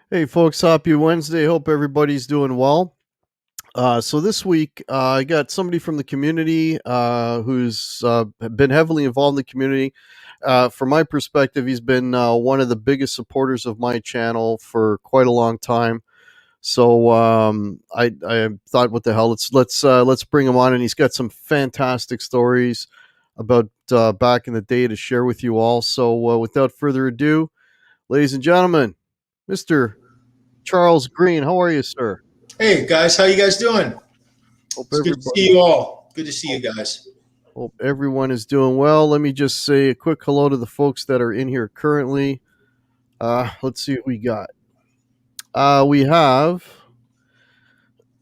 Hey, folks, happy Wednesday. Hope everybody's doing well. So this week, I got somebody from the community who's been heavily involved in the community. From my perspective, he's been one of the biggest supporters of my channel for quite a long time. So I thought, what the hell? Let's bring him on, and he's got some fantastic stories about back in the day to share with you all. So without further ado, ladies and gentlemen, Mr. Charles Greene, how are you, sir? Hey guys, how you guys doing? Hope It's good to everybody see you all. Good to see you guys. Hope everyone is doing well. Let me just say a quick hello to the folks that are in here currently. Let's see what we got. We have.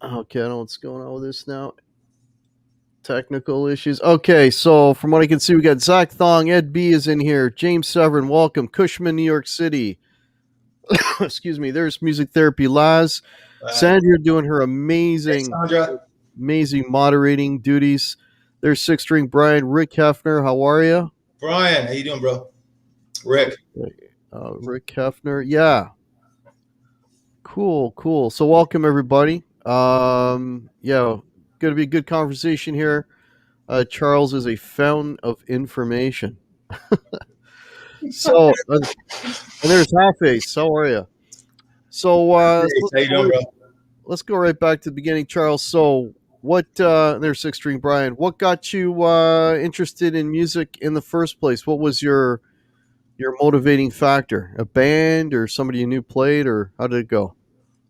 Okay, I don't know what's going on with this now. Technical issues. Okay, so from what I can see, we got Zach Thong, Ed B is in here, James Severin, welcome, Cushman, New York City. Excuse me. There's Music Therapy Laz. Sandra doing her amazing, amazing moderating duties. There's Six String Brian, Rick Hefner. How are you? Brian, how you doing, bro? Rick. Rick Hefner. Yeah. Cool. So welcome everybody. Yeah, going to be a good conversation here. Charles is a fountain of information. So, and there's Half-Ace. How are you? So, How you doing, bro? Let's go right back to the beginning, Charles. So, what? There's Six String Brian. What got you interested in music in the first place? What was your motivating factor? A band or somebody you knew played, or how did it go?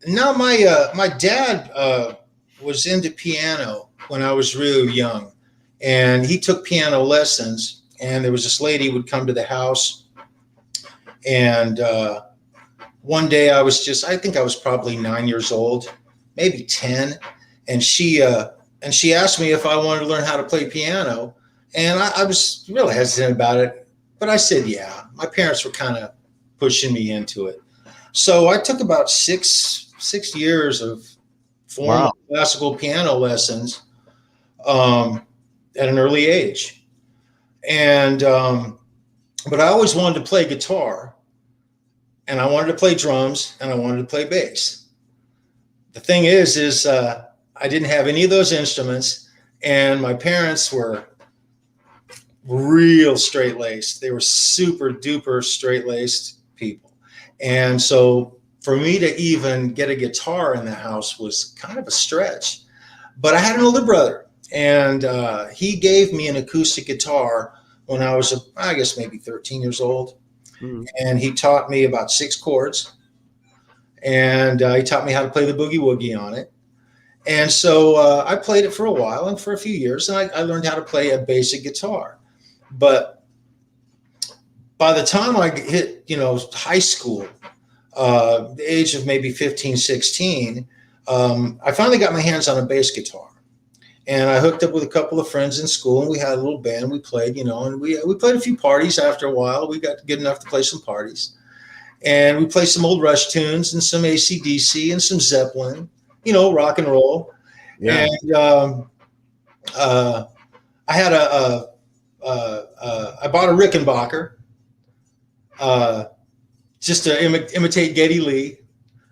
No, my dad was into piano when I was real young, and he took piano lessons. And there was this lady who would come to the house, and one day I think I was probably 9 years old, maybe 10. And she asked me if I wanted to learn how to play piano. And I was really hesitant about it, but I said, yeah. My parents were kind of pushing me into it. So I took about six years of formal classical piano lessons at an early age. And, but I always wanted to play guitar, and I wanted to play drums, and I wanted to play bass. The thing is I didn't have any of those instruments, and my parents were real straight-laced. They were super duper straight-laced people. And so for me to even get a guitar in the house was kind of a stretch. But I had an older brother, and he gave me an acoustic guitar when I was, I guess, maybe 13 years old. And he taught me about 6 chords, and he taught me how to play the boogie woogie on it. And so I played it for a while and for a few years, and I learned how to play a basic guitar. But by the time I hit, high school, the age of maybe 15, 16, I finally got my hands on a bass guitar. And I hooked up with a couple of friends in school, and we had a little band. We played, and we played a few parties. After a while, we got good enough to play some parties. And we played some old Rush tunes and some AC/DC and some Zeppelin, rock and roll. Yeah. And I had I bought a Rickenbacker just to imitate Geddy Lee.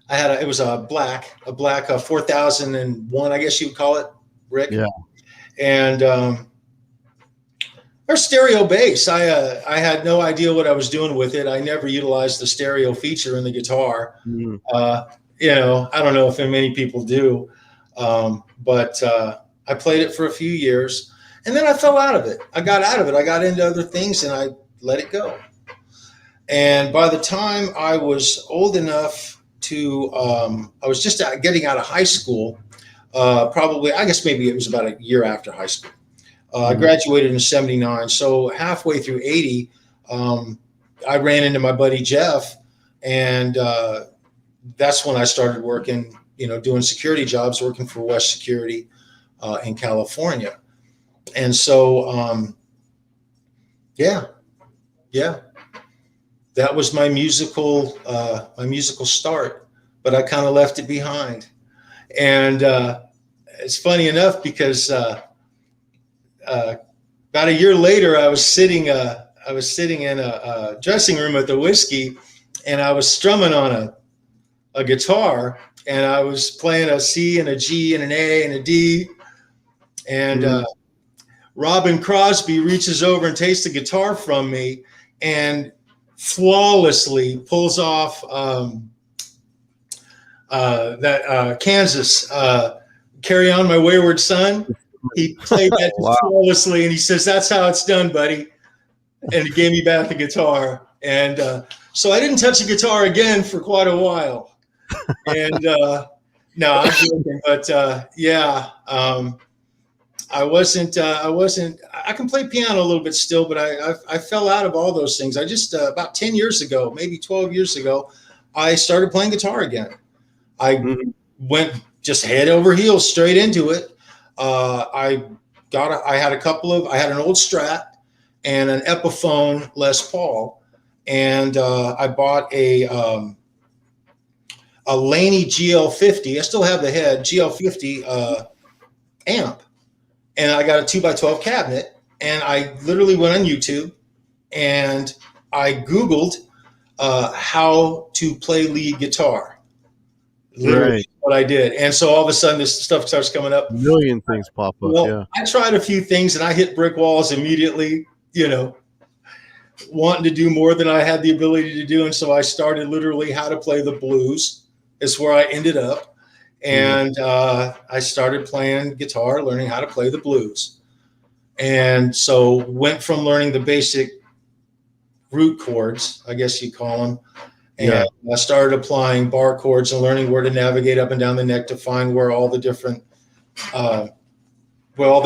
It was a black 4001, I guess you would call it, Rick. Yeah. And our stereo bass, I had no idea what I was doing with it. I never utilized the stereo feature in the guitar. I don't know if many people do, but I played it for a few years, and then I fell out of it. I got out of it. I got into other things, and I let it go. And by the time I was old enough to, I was just getting out of high school, probably, I guess maybe it was about a year after high school. I Mhm. graduated in 79. So halfway through 80, um, I ran into my buddy Jeff, and that's when I started working, doing security jobs, working for West Security in California. And so, yeah, yeah, that was my musical start, but I kind of left it behind. And it's funny enough because uh, about a year later, I was sitting in a dressing room at the Whiskey, and I was strumming on a guitar, and I was playing a C and a G and an A and a D, and Mhm. Robin Crosby reaches over and takes the guitar from me and flawlessly pulls off that Kansas "Carry On My Wayward Son." He played that just Wow. flawlessly, and he says, "That's how it's done, buddy." And he gave me back the guitar, and so I didn't touch the guitar again for quite a while. And no, I'm joking, but yeah, I wasn't. I can play piano a little bit still, but I fell out of all those things. I just about 10 years ago, maybe 12 years ago, I started playing guitar again. I Mhm. went just head over heels straight into it. I had an old Strat and an Epiphone Les Paul, and I bought a Laney GL50. I still have the head GL50 amp, and I got a 2x12 cabinet, and I literally went on YouTube and I Googled how to play lead guitar. Literally Right. what I did. And so all of a sudden this stuff starts coming A up. million things pop up, Well, yeah. I tried a few things and I hit brick walls immediately, wanting to do more than I had the ability to do. And so I started literally how to play the blues. Is where I ended up. Mhm. And I started playing guitar, learning how to play the blues. And so went from learning the basic root chords, I guess you call them, and Yeah. I started applying bar chords and learning where to navigate up and down the neck to find uh, where all the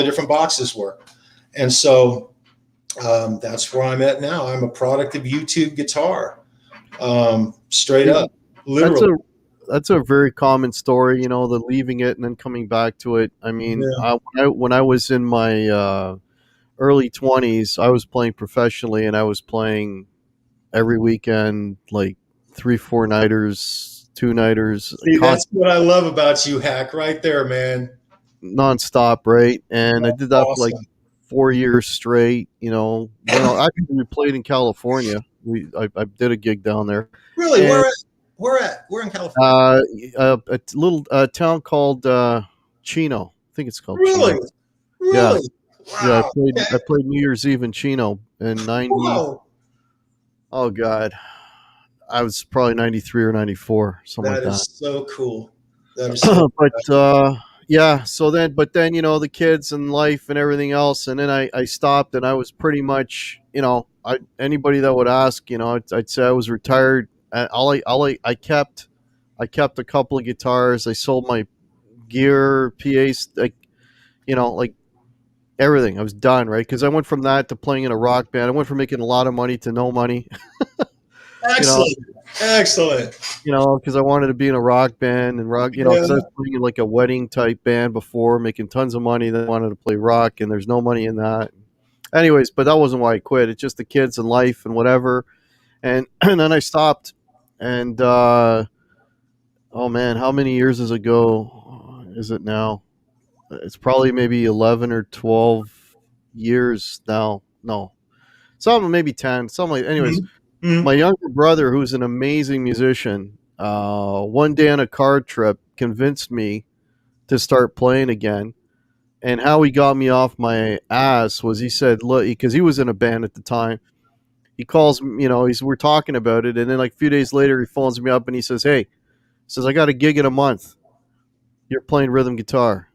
different boxes were. And so that's where I'm at now. I'm a product of YouTube guitar, straight See, up, that's literally. a very common story, the leaving it and then coming back to it. I mean, Yeah. when I was in my early 20s, I was playing professionally and I was playing every weekend, like three, four nighters, two nighters, See, that's what I love about you, Hack, right there, man. nonstop, right? And I did that for like Awesome. 4 years straight. Actually we played in California. I did a gig down there, Really, and where in California? uh, a little town called Chino. I think it's called Really, Chino. Yeah, really. yeah. I Wow. played. Okay. I played New Year's Eve in Chino in '90. Wow. Oh God, I was probably '93 or '94, something like That that. is so cool. That is so. But yeah, but then the kids and life and everything else, and then I stopped, and I was pretty much anybody that would ask, I'd say I was retired. I kept a couple of guitars. I sold my gear, PAs, like everything. I was done, right? Because I went from that to playing in a rock band. I went from making a lot of money to no money. you know, Excellent. Excellent. because I wanted to be in a rock band and rock, because I was Yeah. playing in like a wedding type band before, making tons of money. Then I wanted to play rock, and there's no money in that. Anyways, but that wasn't why I quit. It's just the kids and life and whatever. And and then I stopped. And oh man, how many years is it now? It's probably maybe 11 or 12 years now. No, some maybe 10. Some like, anyways, Mhm. Mhm. my younger brother, who's an amazing musician, one day on a car trip convinced me to start playing again. And how he got me off my ass was he said, "Look," because he was in a band at the time. He calls me, we're talking about it, and then like a few days later, he phones me up and he says, "Hey," says, "I got a gig in a month. You're playing rhythm guitar."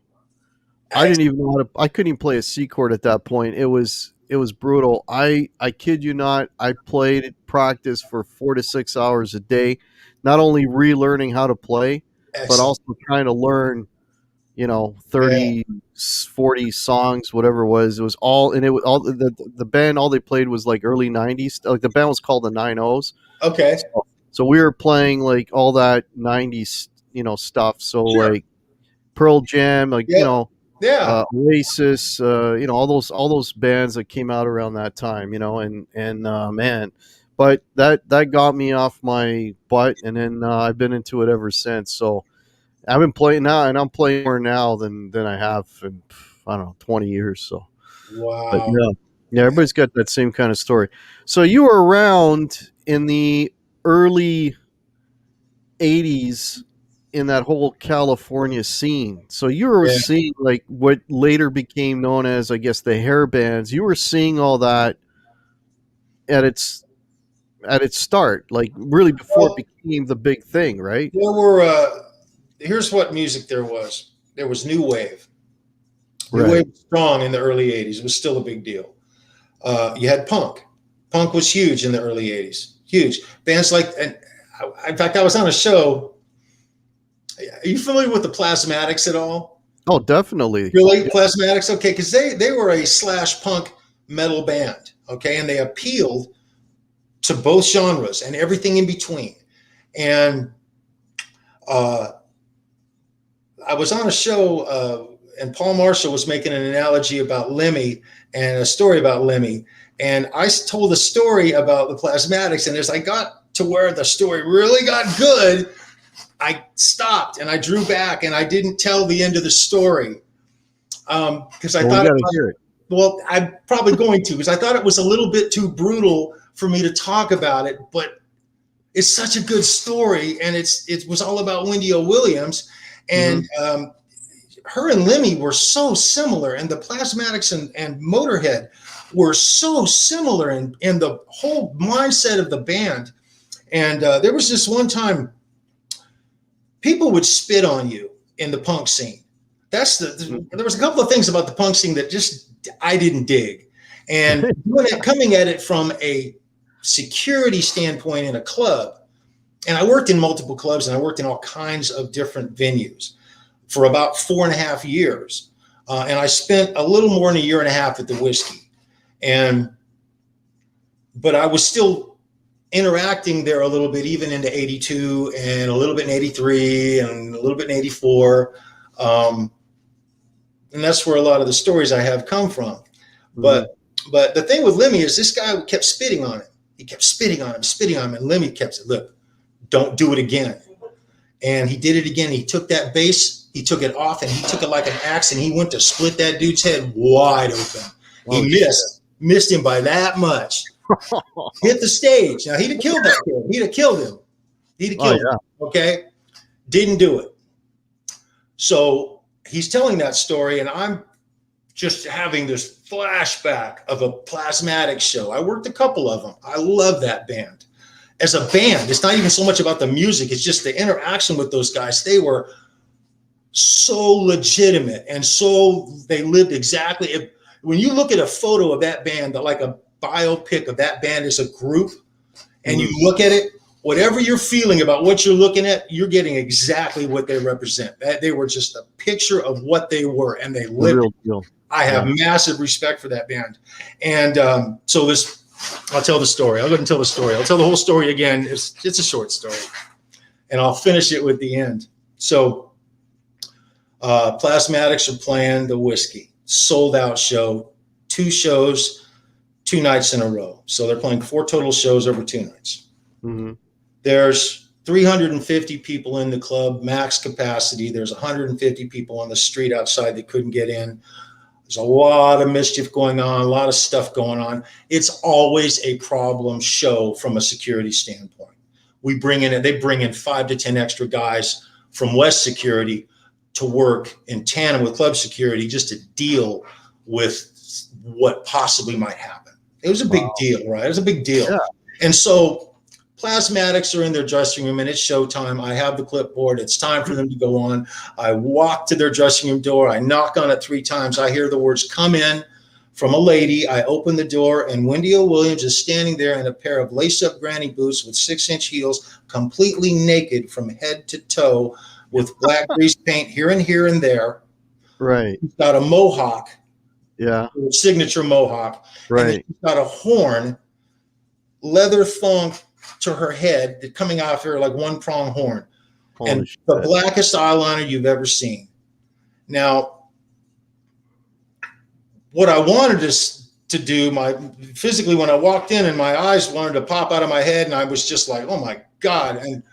I didn't even know how to. I couldn't even play a C chord at that point. It was brutal. I kid you not. I played practice for 4 to 6 hours a day, not only relearning how to play, but Excellent. also trying to learn Yeah. 30, 40 songs, whatever it was. It was all, and it was all the band. All they played was like early '90s. Like the band was called the Nine O's. Okay. So we were playing like all that '90s, stuff. So Sure. like Pearl Jam, like Yep. Yeah. Oasis, all those bands that came out around that time, and man, but that got me off my butt, and then I've been into it ever since. So I've been playing now, and I'm playing more now than I have in, I don't know, 20 years. So, but Wow. yeah, everybody's got that same kind of story. So you were around in the early '80s in that whole California scene. So you were Yeah. seeing like what later became known as, I guess, the hair bands. You were seeing all that at its start, like really before it Well, became the big thing, right? there were. Here's what music there was. There was new wave. New Right. wave was strong in the early '80s. It was still a big deal. You had punk. Punk was huge in the early '80s. Huge bands like, and in fact, I was on a show. Are you familiar with the Plasmatics at all? Oh, definitely. Really, Yeah. Plasmatics? Okay, because they were a slash punk metal band. Okay, and they appealed to both genres and everything in between. And uh, I was on a show, and Paul Marshall was making an analogy about Lemmy and a story about Lemmy. And I told a story about the Plasmatics, and as I got to where the story really got good, I stopped and I drew back and I didn't tell the end of the story because I Well, we thought, got to hear it. well, I'm probably going to, because I thought it was a little bit too brutal for me to talk about it, but it's such a good story, and it was all about Wendy O. Williams, and Hmm. her and Lemmy were so similar, and the Plasmatics and Motorhead were so similar in the whole mindset of the band. And there was this one time people would spit on you in the punk scene. There was a couple of things about the punk scene that just I didn't dig, and coming at it from a security standpoint in a club. And I worked in multiple clubs, and I worked in all kinds of different venues for about 4.5 years. And I spent a little more than a year and a half at the Whiskey. But I was still interacting there a little bit, even into 82 and a little bit in 83 and a little bit in 84. And that's where a lot of the stories I have come from. Hmm. But the thing with Lemmy is this guy kept spitting on him. He kept spitting on him. And Lemmy kept saying, look, don't do it again. And he did it again. He took that bass, he took it off, and he took it like an axe, and he went to split that dude's head wide open. Oh, He missed him by that much. Hit the stage. Now, he'd have killed that kid. He'd have killed him. oh yeah. Okay? Didn't do it. So he's telling that story, and I'm just having this flashback of a Plasmatic show. I worked a couple of them. I love that band. As a band, it's not even so much about the music, it's just the interaction with those guys. They were so legitimate, and so they lived exactly. When you look at a photo of that band, like a biopic of that band as a group, and you look at it, whatever you're feeling about what you're looking at, you're getting exactly what they represent. They were just a picture of what they were, and they The lived. real deal. I have massive respect for that band. And so I'll tell the story. I'll go ahead and tell the story. I'll tell the whole story again. It's a short story, and I'll finish it with the end. So Plasmatics are playing the Whiskey, sold out show, 2 shows, 2 nights in a row. So they're playing 4 total shows over 2 nights. Hmm. There's 350 people in the club, max capacity. There's 150 people on the street outside that couldn't get in. There's a lot of mischief going on, a lot of stuff going on. It's always a problem show from a security standpoint. They bring in 5 to 10 extra guys from West Security to work in tandem with club security just to deal with what possibly might happen. It was a big deal, right? It was a big deal. Yeah. And so Plasmatics are in their dressing room, and it's showtime. I have the clipboard. It's time for them to go on. I walk to their dressing room door. I knock on it 3 times. I hear the words "come in" from a lady. I open the door, and Wendy O. Williams is standing there in a pair of lace-up granny boots with 6-inch heels, completely naked from head to toe, with black grease paint here and there. Right. She's got a mohawk, Yeah. signature mohawk, and then Right. she's got a horn, leather thong to her head, coming out of her like one prong horn, Holy and shit. the blackest eyeliner you've ever seen. Now, what I wanted to do, physically, when I walked in, and my eyes wanted to pop out of my head, and I was just like, oh my God. And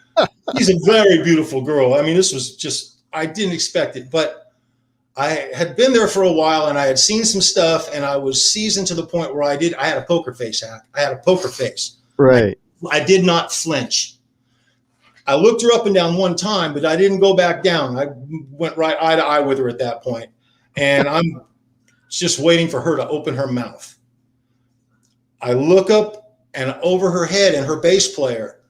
she's a very beautiful girl. I mean, this was just, I didn't expect it, but I had been there for a while, and I had seen some stuff, and I was seasoned to the point where I had a poker face, Hack. I had a poker face. Right. I did not flinch. I looked her up and down one time, but I didn't go back down. I went right eye to eye with her at that point. And I'm just waiting for her to open her mouth. I look up and over her head and her bass player.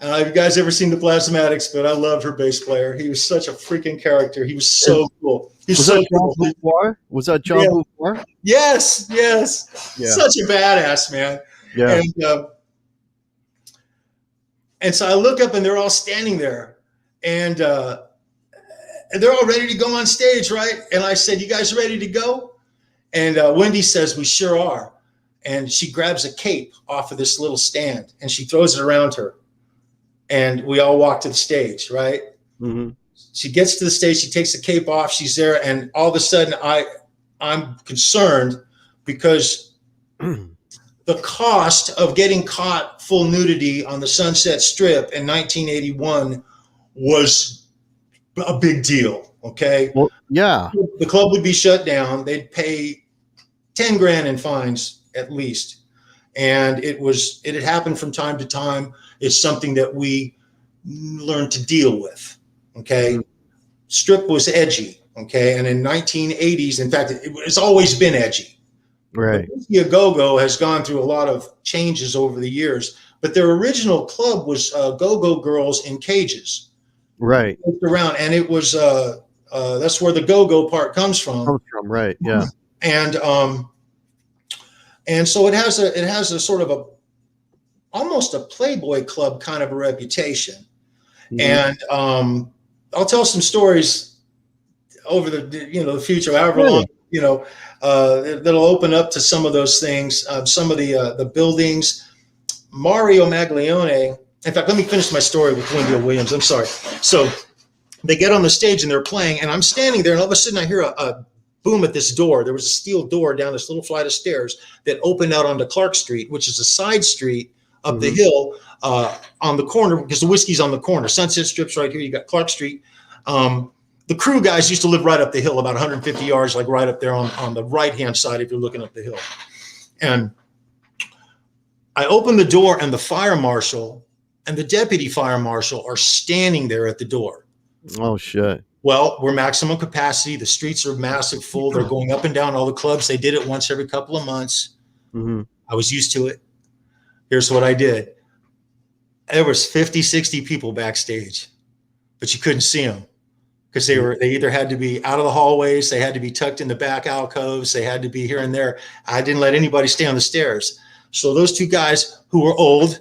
And have you guys ever seen the Plasmatics? But I loved her bass player. He was such a freaking character. He was so cool. Was that John Beauvoir? Was that John Beauvoir? Yes, yes. Yeah. Such a badass, man. Yeah. And so I look up and they're all standing there, and they're all ready to go on stage, right? And I said, "You guys ready to go?" And Wendy says, "We sure are." And she grabs a cape off of this little stand and she throws it around her. And we all walk to the stage, right? Mm-hmm. She gets to the stage, she takes the cape off, she's there, and all of a sudden I'm concerned because the cost of getting caught full nudity on the Sunset Strip in 1981 was a big deal. Okay. Well, yeah. The club would be shut down. They'd pay 10 grand in fines at least. And it had happened from time to time. It's something that we learned to deal with. Okay. Mm-hmm. Strip was edgy. Okay. And in 1980s, in fact, it's always been edgy. Right. Whiskey A Go-Go has gone through a lot of changes over the years, but their original club was Go-Go Girls in Cages. Right. Around, and it was that's where the go-go part comes from. Right. Yeah. And so it has a sort of almost a Playboy club kind of a reputation. Mm-hmm. And I'll tell some stories over the future, however long, that'll open up to some of those things, some of the buildings. Mario Maglione. In fact, let me finish my story with Wendy Williams. I'm sorry. So they get on the stage and they're playing, and I'm standing there, and all of a sudden I hear a boom at this door. There was a steel door down this little flight of stairs that opened out onto Clark Street, which is a side street up mm-hmm. the hill on the corner, because the whiskey's on the corner. Sunset Strip's right here. You got Clark Street. The crew guys used to live right up the hill, about 150 yards, like right up there on the right-hand side if you're looking up the hill. And I open the door, and the fire marshal and the deputy fire marshal are standing there at the door. Oh, shit. Well, we're maximum capacity. The streets are massive full. They're going up and down all the clubs. They did it once every couple of months. Mm-hmm. I was used to it. Here's what I did. There was 50, 60 people backstage, but you couldn't see them because they either had to be out of the hallways, they had to be tucked in the back alcoves, they had to be here and there. I didn't let anybody stay on the stairs. So those two guys who were old,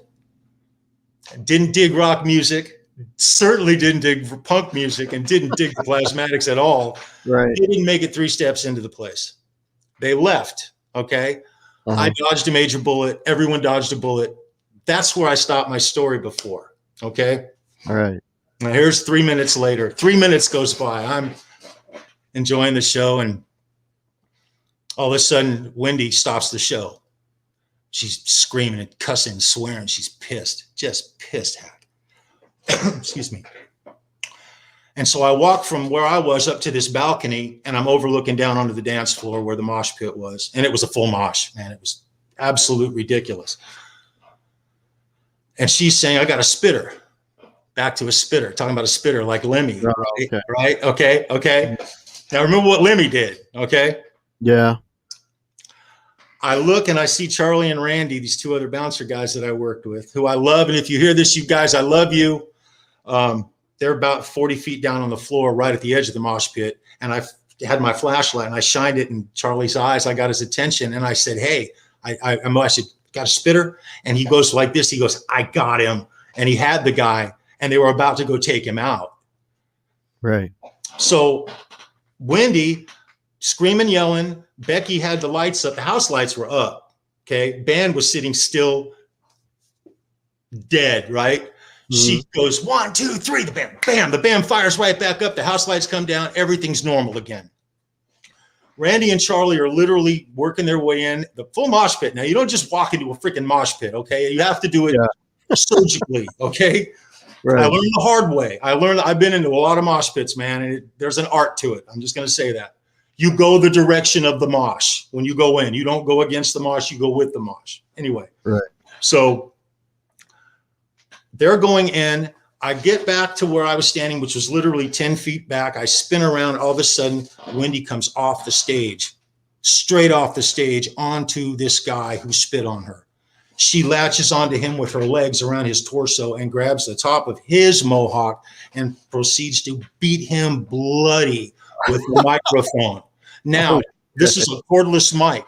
didn't dig rock music, certainly didn't dig punk music, and didn't dig the Plasmatics at all. Right. They didn't make it 3 steps into the place. They left. Okay. Uh-huh. I dodged a major bullet. Everyone dodged a bullet. That's where I stopped my story before. Okay. All right. Now here's 3 minutes later. 3 minutes goes by. I'm enjoying the show, and all of a sudden Wendy stops the show. She's screaming and cussing and swearing. She's pissed, just pissed, Hack. Excuse me. And so I walk from where I was up to this balcony, and I'm overlooking down onto the dance floor where the mosh pit was. And it was a full mosh, man. It was absolute ridiculous. And she's saying, I got a spitter. Back to a spitter, talking about a spitter like Lemmy, oh, okay. Right? Okay. Now remember what Lemmy did, okay? Yeah. I look and I see Charlie and Randy, these 2 other bouncer guys that I worked with, who I love. And if you hear this, you guys, I love you. They're about 40 feet down on the floor, right at the edge of the mosh pit. And I had my flashlight and I shined it in Charlie's eyes. I got his attention and I said, hey, I said, got a spitter? And he goes like this. He goes, I got him. And he had the guy, and they were about to go take him out. Right. So Wendy screaming, yelling. Becky had the lights up. The house lights were up. Okay. Band was sitting still, dead, right? Mhm. She goes, 1, 2, 3, the band, bam. The band fires right back up. The house lights come down. Everything's normal again. Randy and Charlie are literally working their way in the full mosh pit. Now, you don't just walk into a freaking mosh pit, okay? You have to do it Yeah. surgically, okay? I Right. learned the hard way. I've been into a lot of mosh pits, man, and there's an art to it. I'm just going to say that. You go the direction of the mosh when you go in. You don't go against the mosh, you go with the mosh. Anyway, Right. so they're going in. I get back to where I was standing, which was literally 10 feet back. I spin around. All of a sudden, Wendy comes off the stage, straight off the stage onto this guy who spit on her. She latches onto him with her legs around his torso and grabs the top of his mohawk and proceeds to beat him bloody with the microphone. Now, Oh, this is a cordless mic.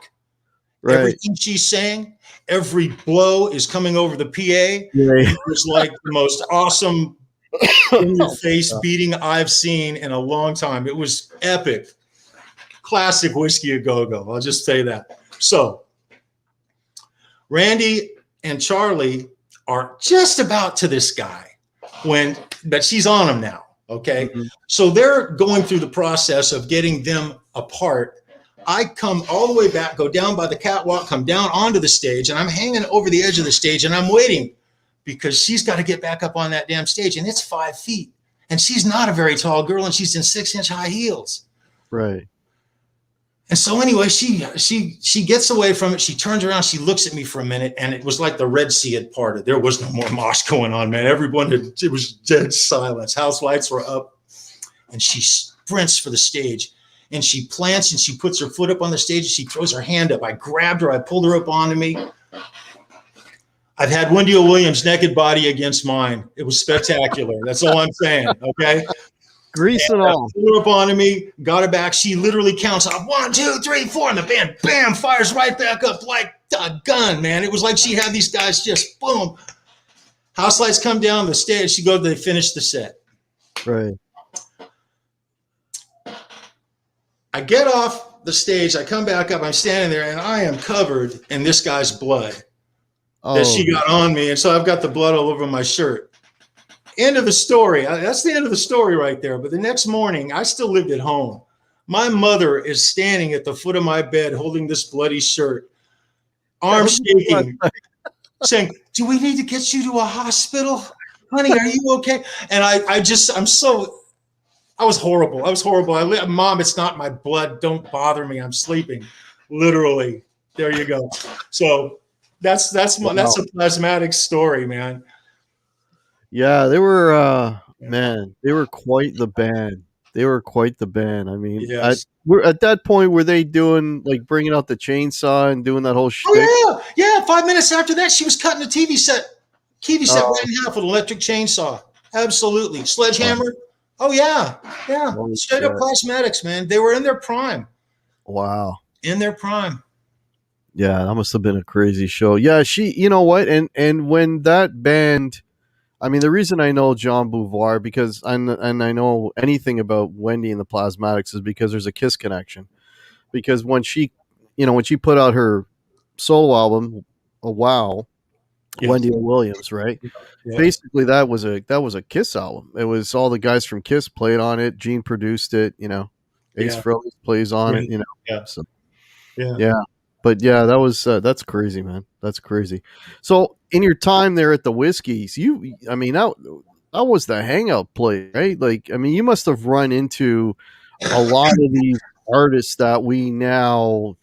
right. Everything she's saying, every blow is coming over the PA. Right. It was like the most awesome in your face beating I've seen in a long time. It was epic. Classic Whiskey a Go-Go. I'll just say that. So Randy and Charlie are just about to this guy but she's on him now. Okay. Mhm. So they're going through the process of getting them apart. I come all the way back, go down by the catwalk, come down onto the stage, and I'm hanging over the edge of the stage and I'm waiting because she's got to get back up on that damn stage, and it's 5 feet. And she's not a very tall girl, and she's in 6-inch high heels. Right. And so anyway, she gets away from it. She turns around, she looks at me for a minute, and it was like the Red Sea had parted. There was no more mosh going on, man. It was dead silence. House lights were up, and she sprints for the stage. And she plants and she puts her foot up on the stage and she throws her hand up. I grabbed her. I pulled her up onto me. I've had Wendy Williams' naked body against mine. It was spectacular. That's all I'm saying. Okay. Grease and all. Pulled her up onto me, got her back. She literally counts off 1, 2, 3, 4, and the band, bam, fires right back up like a gun, man. It was like she had these guys just boom. House lights come down the stage. They finish the set. Right. I get off the stage. I come back up. I'm standing there, and I am covered in this guy's blood that she got on me. And so I've got the blood all over my shirt. End of the story. That's the end of the story right there. But the next morning, I still lived at home. My mother is standing at the foot of my bed holding this bloody shirt, arms shaking, saying, "Do we need to get you to a hospital? Honey, are you okay?" And I was horrible. Mom, it's not my blood. Don't bother me. I'm sleeping. Literally. There you go. So that's a plasmatic story, man. Yeah, they were man, they were quite the band. I mean, Yes. at that point, were they doing like bringing out the chainsaw and doing that whole shtick? Oh yeah. 5 minutes after that, she was cutting a TV set right in half with an electric chainsaw. Absolutely. Sledgehammer. Oh yeah. Yeah. Holy Straight up shit. plasmatics, man. They were in their prime. Wow. In their prime. Yeah, that must have been a crazy show. Yeah, you know what? And when that band, I mean, the reason I know John Beauvoir and I know anything about Wendy and the Plasmatics is because there's a Kiss connection. Because when she put out her solo album, Wow, Yes. Wendy Williams, right? Yeah. Basically, that was a Kiss album. It was all the guys from Kiss played on it. Gene produced it. Ace Frehley plays on it. Yeah. So, Yeah. yeah. But yeah, that's crazy, man. That's crazy. So in your time there at the Whiskeys, that was the hangout place, right? Like, I mean, you must have run into a lot of these artists that we now,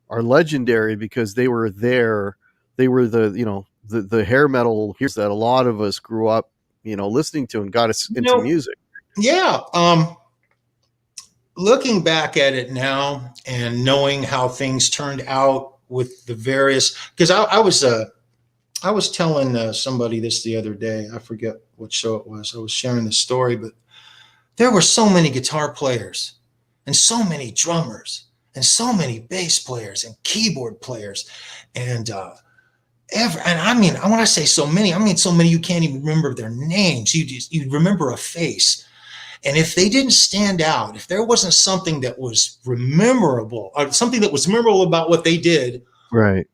are legendary because they were there. They were the hair metal heroes that a lot of us grew up, listening to and got us into music. Yeah. Looking back at it now and knowing how things turned out with the various, because I was telling somebody this the other day. I forget what show it was. I was sharing the story, but there were so many guitar players and so many drummers and so many bass players and keyboard players. And I mean, when I say so many, I mean so many you can't even remember their names. You remember a face. And if they didn't stand out, if there wasn't something that was memorable, or something that was memorable about what they did, Right.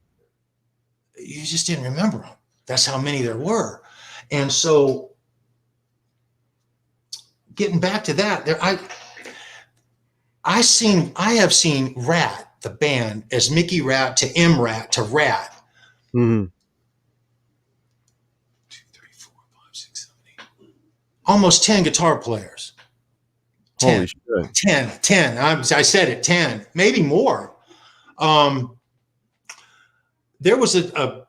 you just didn't remember them. That's how many there were. And so getting back to that, I have seen Rat, the band, as Mickey Rat to M Rat to Rat. Mm-hmm. 2, 3, 4, 5, 6, 7, 8. Almost 10 guitar players. 10, Holy shit. 10. I said it, 10, maybe more. There was I'll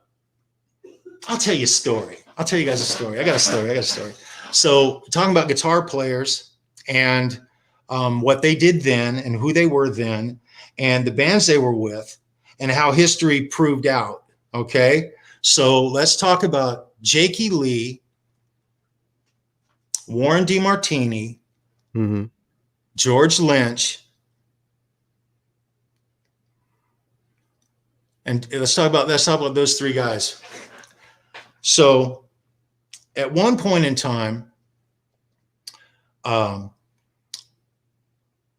tell you a story. I'll tell you guys a story. I got a story. So talking about guitar players and what they did then and who they were then and the bands they were with and how history proved out. Okay. So let's talk about Jakey Lee, Warren DeMartini, Mm-hmm. George Lynch. And let's talk about those three guys. So at one point in time,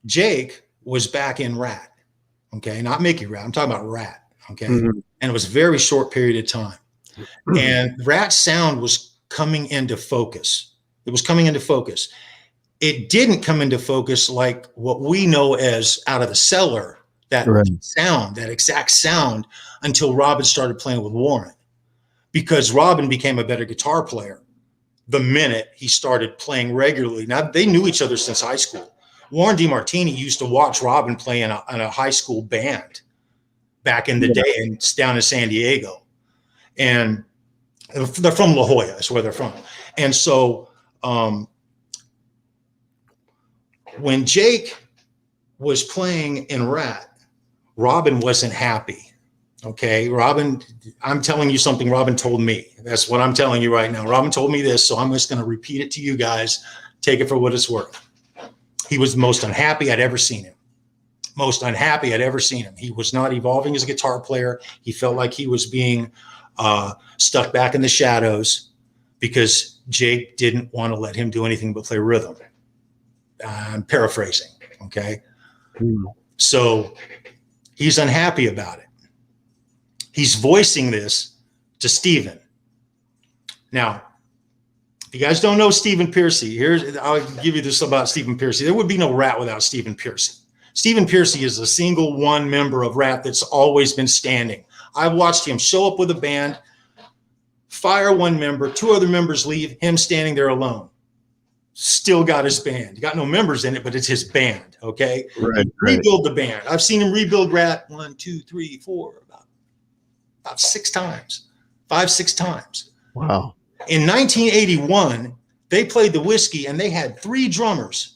Jake was back in Rat. Okay. Not Mickey Rat. I'm talking about Rat. Okay. Mm-hmm. And it was a very short period of time. And Rat's sound was coming into focus. It was coming into focus. It didn't come into focus like what we know as Out of the Cellar, that sound, that exact sound, until Robin started playing with Warren, because Robin became a better guitar player the minute he started playing regularly. Now, they knew each other since high school. Warren DeMartini used to watch Robin play in a high school band back in the day and down in San Diego. And they're from La Jolla, that's where they're from. And so when Jake was playing in Rat, Robin wasn't happy. Okay, Robin, I'm telling you something Robin told me. That's what I'm telling you right now. Robin told me this, so I'm just going to repeat it to you guys. Take it for what it's worth. He was the most unhappy I'd ever seen him. Most unhappy I'd ever seen him. He was not evolving as a guitar player. He felt like he was being stuck back in the shadows because Jake didn't want to let him do anything but play rhythm. I'm paraphrasing, okay? So he's unhappy about it. He's voicing this to Stephen. Now, if you guys don't know Stephen Pearcy, I'll give you this about Stephen Pearcy. There would be no Rat without Stephen Pearcy. Stephen Pearcy is a single one member of Rat that's always been standing. I've watched him show up with a band, fire one member, 2 other members leave, him standing there alone. Still got his band. He got no members in it, but it's his band, okay? Right. Rebuild the band. I've seen him rebuild Rat 1, 2, 3, 4, about 6 times, 5, 6 times. Wow. In 1981, they played the Whiskey and they had 3 drummers.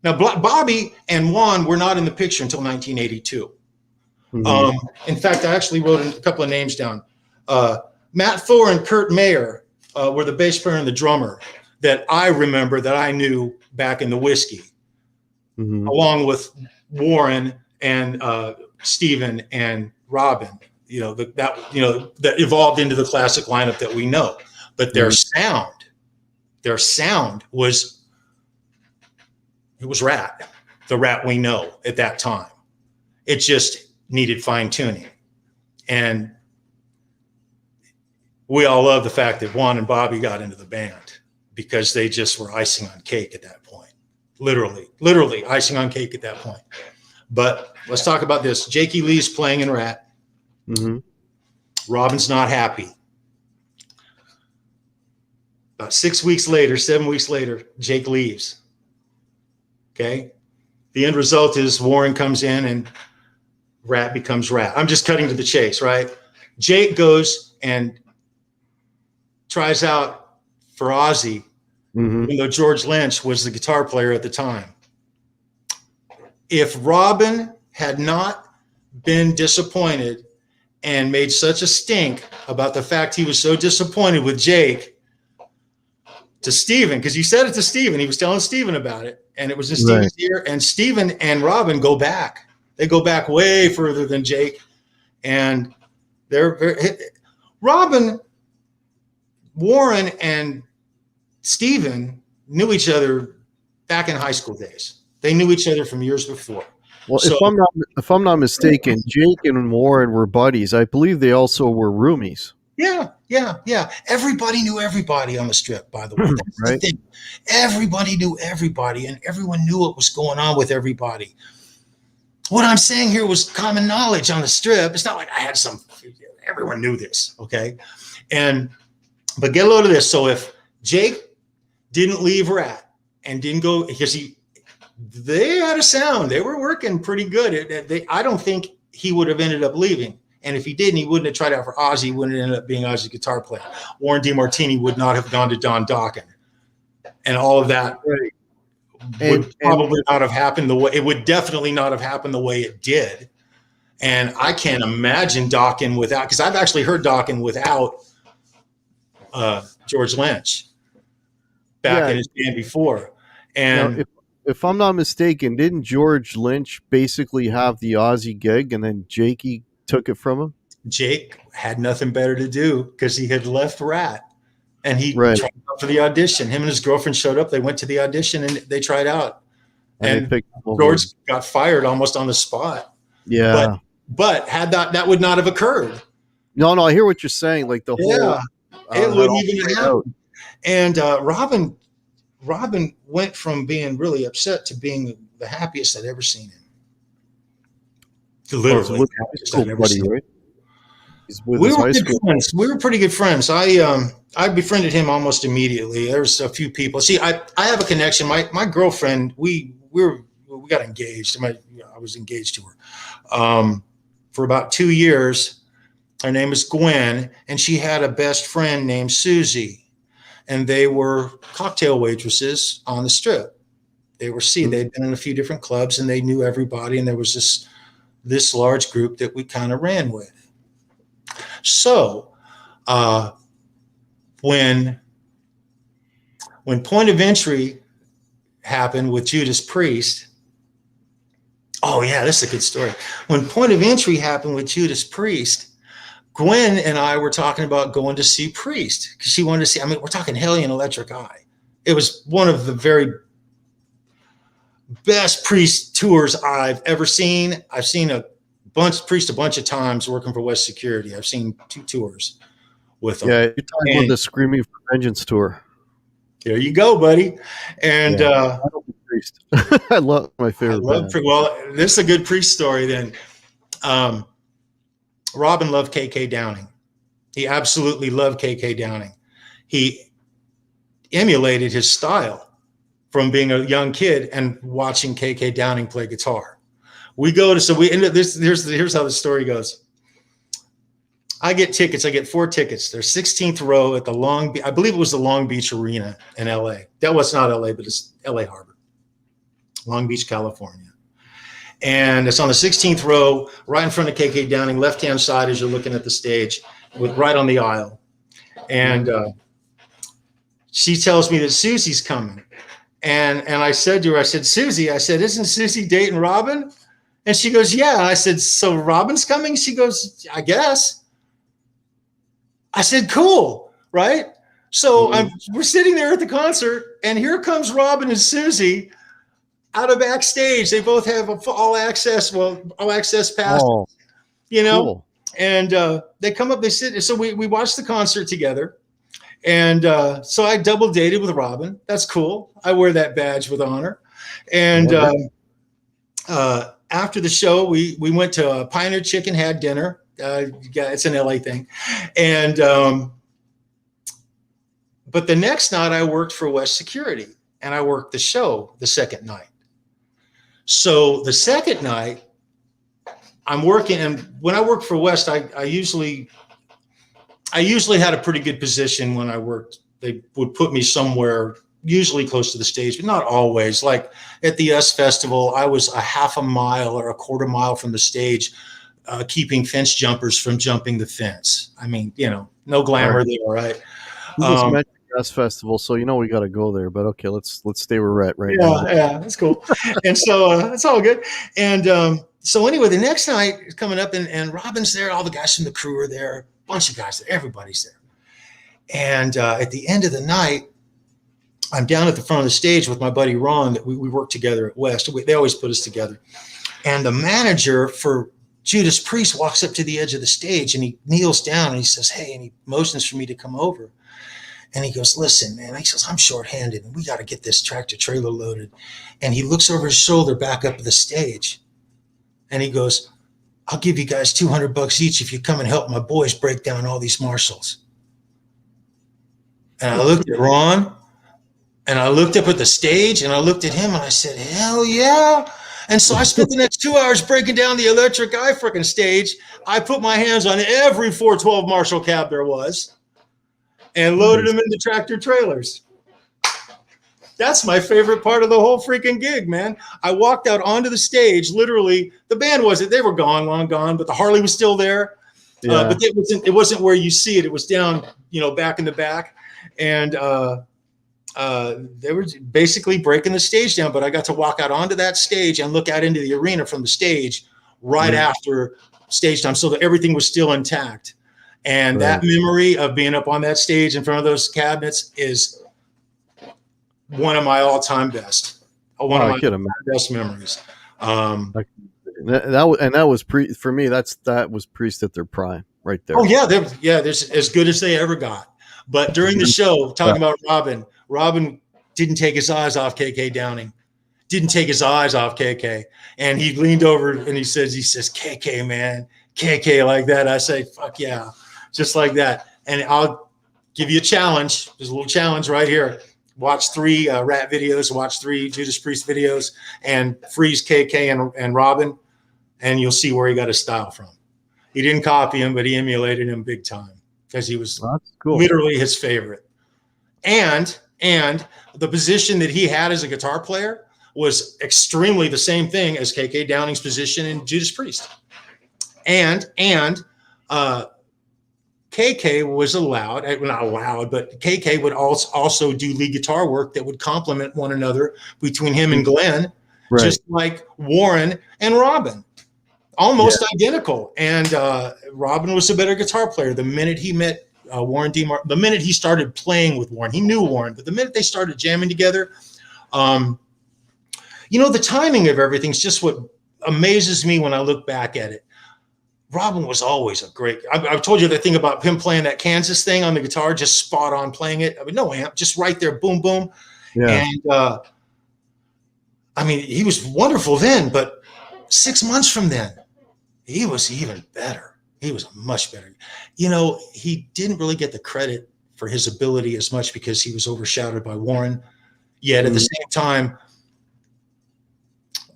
Now, Bobby and Juan were not in the picture until 1982. Mm-hmm. In fact, I actually wrote a couple of names down. Matt Thor and Kurt Mayer were the bass player and the drummer that I remember, that I knew back in the Whiskey, along with Warren and Stephen and Robin. That evolved into the classic lineup that we know. But their sound was Rat, the Rat we know at that time. It just needed fine tuning. And we all love the fact that Juan and Bobby got into the band because they just were icing on cake at that point. Literally icing on cake at that point. But let's talk about this. Jakey Lee's playing in Rat. Mm-hmm. Robin's not happy. About 7 weeks later, Jake leaves. Okay. The end result is Warren comes in and Rat becomes Rat. I'm just cutting to the chase, right? Jake goes and tries out for Ozzy, even though George Lynch was the guitar player at the time. If Robin had not been disappointed and made such a stink about the fact he was so disappointed with Jake, to Stephen, because he said it to Stephen, he was telling Stephen about it, and it was in Stephen's ear, and Stephen and Robin go back. They go back way further than Jake, and Robin, Warren, and Stephen knew each other back in high school days. They knew each other from years before. Well, So if I'm not mistaken, Jake and Warren were buddies. I believe they also were roomies. yeah. Everybody knew everybody on the Strip, by the way. That's the Right? thing. Everybody knew everybody, and everyone knew what was going on with everybody. What I'm saying here was common knowledge on the Strip. It's not like I had some, everyone knew this, okay? But get a load of this. So if Jake didn't leave Rat and didn't go, because they had a sound. They were working pretty good. I don't think he would have ended up leaving. And if he didn't, he wouldn't have tried out for Ozzy. He wouldn't have ended up being Ozzy's guitar player. Warren DeMartini would not have gone to Don Dokken. And all of that would probably not have happened the way, it would definitely not have happened the way it did. And I can't imagine Dokken without, because I've actually heard Dokken without George Lynch back in his band before. And now, if I'm not mistaken, didn't George Lynch basically have the Ozzy gig and then Jakey took it from him? Jake had nothing better to do because he had left Rat, and he tried out for the audition. Him and his girlfriend showed up. They went to the audition and they tried out. And George got fired almost on the spot. Yeah. But had that would not have occurred. No, I hear what you're saying. Like the whole, it wouldn't even happen. And Robin went from being really upset to being the happiest I'd ever seen him. Literally, the happiest I'd ever seen him. We were good friends. We were pretty good friends. I befriended him almost immediately. There's a few people. See, I have a connection. My girlfriend, we got engaged. I was engaged to her for about 2 years. Her name is Gwen, and she had a best friend named Susie, and they were cocktail waitresses on the Strip. They'd been in a few different clubs, and they knew everybody. And there was this large group that we kind of ran with. So when Point of Entry happened with Judas Priest, oh yeah, this is a good story. When Point of Entry happened with Judas Priest, Gwen and I were talking about going to see Priest because she wanted to see, we're talking Hellion Electric Eye. It was one of the very best Priest tours I've ever seen. I've seen Priest a bunch of times working for West Security. I've seen 2 tours with them. Yeah, you're talking about the Screaming for Vengeance tour. There you go, buddy. And I love Priest. I love my favorite band. Well, this is a good Priest story then. Robin loved KK Downing. He absolutely loved KK Downing. He emulated his style from being a young kid and watching KK Downing play guitar. We ended up here's how the story goes. I get tickets. I get 4 tickets. They're 16th row at the I believe it was the Long Beach Arena in LA. That was not LA, but it's LA Harbor, Long Beach, California. And it's on the 16th row, right in front of KK Downing, left-hand side as you're looking at the stage, right on the aisle. And she tells me that Susie's coming. And I said to her, Susie, isn't Susie dating Robin? And she goes, yeah. I said, so Robin's coming? She goes, I guess. I said, cool, right? So we're sitting there at the concert, and here comes Robin and Susie out of backstage. They both have all access passes, cool. And they come up, they sit. So we watched the concert together. And so I double dated with Robin. That's cool. I wear that badge with honor. And after the show, we went to Pioneer Chicken, had dinner. It's an LA thing. And but the next night I worked for West Security, and I worked the show the second night. So the second night I'm working, and when I worked for West, I usually had a pretty good position when I worked. They would put me somewhere usually close to the stage, but not always. Like at the US Festival, I was a half a mile or a quarter mile from the stage, keeping fence jumpers from jumping the fence. No glamour there, right? You just mentioned US Festival, so we got to go there. But okay, let's stay where we're at right now. Yeah, that's cool. And so it's all good. And so anyway, the next night is coming up, and Robin's there. All the guys from the crew are there. A bunch of guys there. Everybody's there. And at the end of the night, I'm down at the front of the stage with my buddy Ron that we worked together at West. They always put us together. And the manager for Judas Priest walks up to the edge of the stage and he kneels down and he says, hey, and he motions for me to come over. And he goes, listen, man, he says, I'm shorthanded and we got to get this tractor trailer loaded. And he looks over his shoulder back up at the stage and he goes, I'll give you guys $200 each if you come and help my boys break down all these marshals. And I looked at Ron and I looked up at the stage and I looked at him and I said, hell yeah. And so I spent the next 2 hours breaking down the electric eye freaking stage. I put my hands on every 412 Marshall cab there was and loaded them into tractor trailers. That's my favorite part of the whole freaking gig, man. I walked out onto the stage, literally, the band wasn't, they were gone, long gone, but the Harley was still there. Yeah. But it wasn't where you see it. It was down, back in the back. And they were basically breaking the stage down, but I got to walk out onto that stage and look out into the arena from the stage right after stage time so that everything was still intact. And that memory of being up on that stage in front of those cabinets is one of my all-time best. One of my best memories. That was for me. That was Priest at their prime, right there. Oh yeah, they're as good as they ever got. But during the show, talking about Robin didn't take his eyes off KK Downing. Didn't take his eyes off KK, and he leaned over and he says, KK, man, KK like that. I say, fuck yeah, just like that. And I'll give you a challenge. There's a little challenge right here. Watch 3 Rat videos, watch 3 Judas Priest videos, and freeze KK and Robin, and you'll see where he got his style from. He didn't copy him, but he emulated him big time because he was literally his favorite. And the position that he had as a guitar player was extremely the same thing as KK Downing's position in Judas Priest. And KK was not allowed, but KK would also do lead guitar work that would complement one another between him and Glenn, just like Warren and Robin, almost identical. And Robin was a better guitar player. The minute he met Warren the minute he started playing with Warren, he knew Warren, but the minute they started jamming together, the timing of everything's just what amazes me when I look back at it. Robin was always a great. I've told you the thing about him playing that Kansas thing on the guitar, just spot on playing it. I mean, no amp, just right there, boom, boom. Yeah. And he was wonderful then, but 6 months from then, he was even better. He was much better. He didn't really get the credit for his ability as much because he was overshadowed by Warren. Yet at the same time,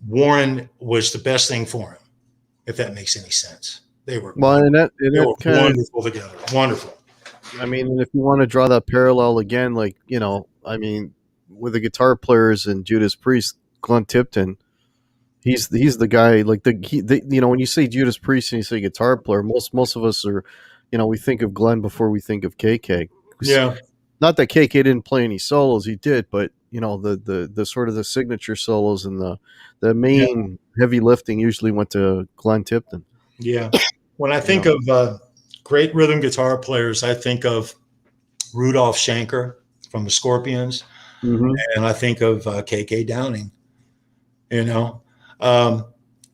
Warren was the best thing for him, if that makes any sense. They were wonderful together. Wonderful. If you want to draw that parallel again, with the guitar players in Judas Priest, Glenn Tipton, he's the guy. When you say Judas Priest and you say guitar player, most of us are, we think of Glenn before we think of KK. Yeah. Not that KK didn't play any solos, he did, but the sort of the signature solos and the main heavy lifting usually went to Glenn Tipton. Yeah. When I think of great rhythm guitar players, I think of Rudolph Schenker from the Scorpions, and I think of KK Downing.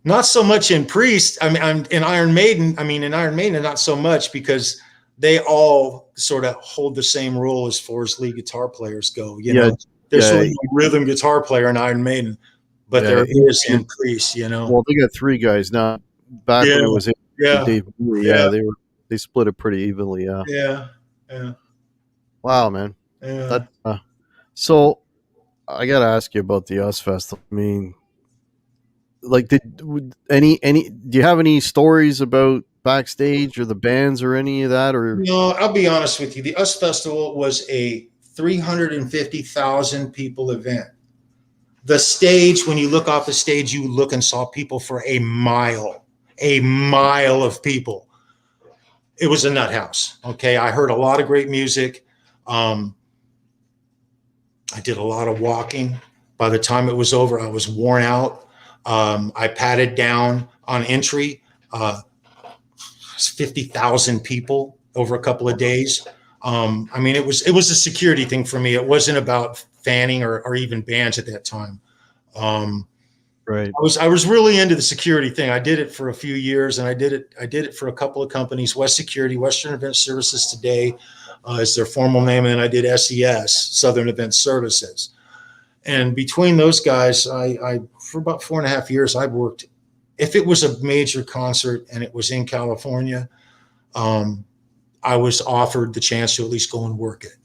Not so much in Priest. In Iron Maiden. In Iron Maiden, not so much because they all sort of hold the same role as far as lead guitar players go. There's really no rhythm guitar player in Iron Maiden, but there is in Priest. Well, they got 3 guys now. Back when it was Dave Bowie, they split it pretty evenly. Yeah. Wow, man. Yeah. So I got to ask you about the Ozfest. Do you have any stories about backstage or the bands or any of that? Or no, I'll be honest with you. The US Festival was a 350,000 people event. The stage, when you look off the stage, you look and saw people for a mile of people. It was a nut house. Okay. I heard a lot of great music. I did a lot of walking. By the time it was over, I was worn out. I patted down on entry. 50,000 people over a couple of days. It was a security thing for me. It wasn't about fanning or even bands at that time. Right. I was really into the security thing. I did it for a few years, and I did it for a couple of companies. West Security, Western Event Services today, is their formal name, and I did SES, Southern Event Services. And between those guys, I for about 4.5 years, I worked. If it was a major concert and it was in California, I was offered the chance to at least go and work it.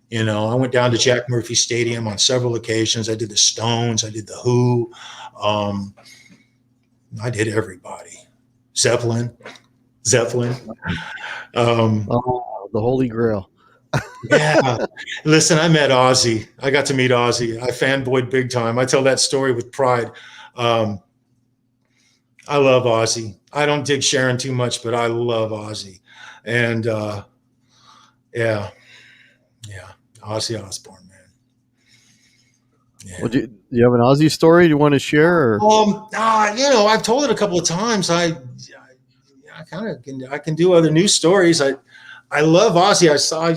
You know, I went down to Jack Murphy Stadium on several occasions. I did the Stones. I did the Who. I did everybody. Zeppelin. Oh, the Holy Grail. Yeah. Listen, I met Ozzy. I got to meet Ozzy. I fanboyed big time. I tell that story with pride. I love Ozzy. I don't dig Sharon too much, but I love Ozzy. And yeah. Ozzy Osbourne, man. Yeah. Well, do you have an Ozzy story you want to share? Or? I've told it a couple of times. I can do other news stories. I love Ozzy. I saw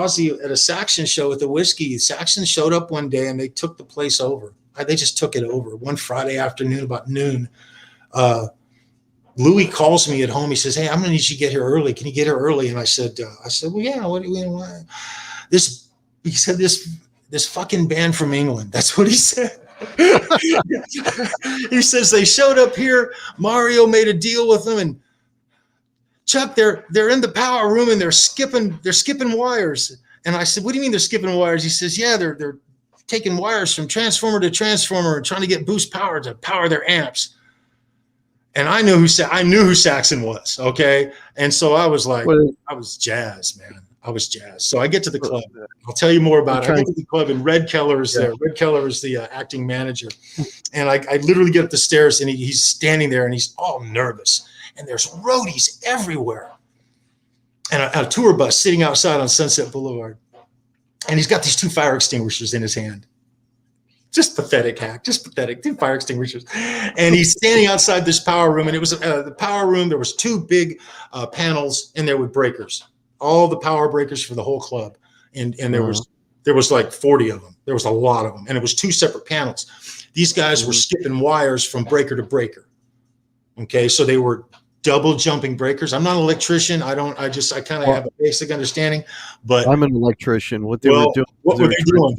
Ozzy at a Saxon show at the Whiskey. Saxon showed up one day and they took the place over. They just took it over one Friday afternoon about noon. Louis calls me at home. He says, "Hey, I'm going to need you to get here early. Can you get here early?" And I said, "Well, yeah. What do you want?" He said, this fucking band from England. That's what he said. He says they showed up here. Mario made a deal with them, and Chuck, they're in the power room and they're skipping wires. And I said, "What do you mean they're skipping wires?" He says, "Yeah, they're taking wires from transformer to transformer and trying to get boost power to power their amps." And I knew who Saxon was. Okay. And so I was like, I was jazzed, man. I was jazzed. So I get to the club. I'll tell you more about it. I get to the club and Red Keller is there. Red Keller is the acting manager. And I literally get up the stairs and he's standing there and he's all nervous. And there's roadies everywhere. And a tour bus sitting outside on Sunset Boulevard. And he's got these 2 fire extinguishers in his hand. Just pathetic hack, just pathetic. 2 fire extinguishers. And he's standing outside this power room. And it was the power room. There was 2 big panels in there with breakers. All the power breakers for the whole club. And there was like 40 of them. There was a lot of them. And it was 2 separate panels. These guys were skipping wires from breaker to breaker. Okay, so they were double jumping breakers. I'm not an electrician. I kind of have a basic understanding. But I'm an electrician. What they were doing? What were they doing?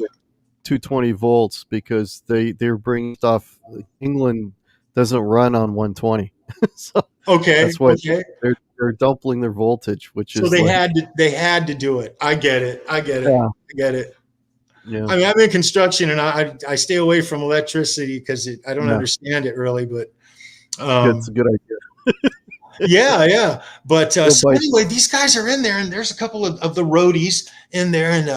220 volts because they're bringing stuff. England doesn't run on 120. So that's why they're doubling their voltage, which is they had to do it. I get it. Yeah. I get it. Yeah. I mean, I'm in construction and I stay away from electricity because I don't understand it really, but it's a good idea. yeah. But so anyway, these guys are in there and there's a couple of the roadies in there and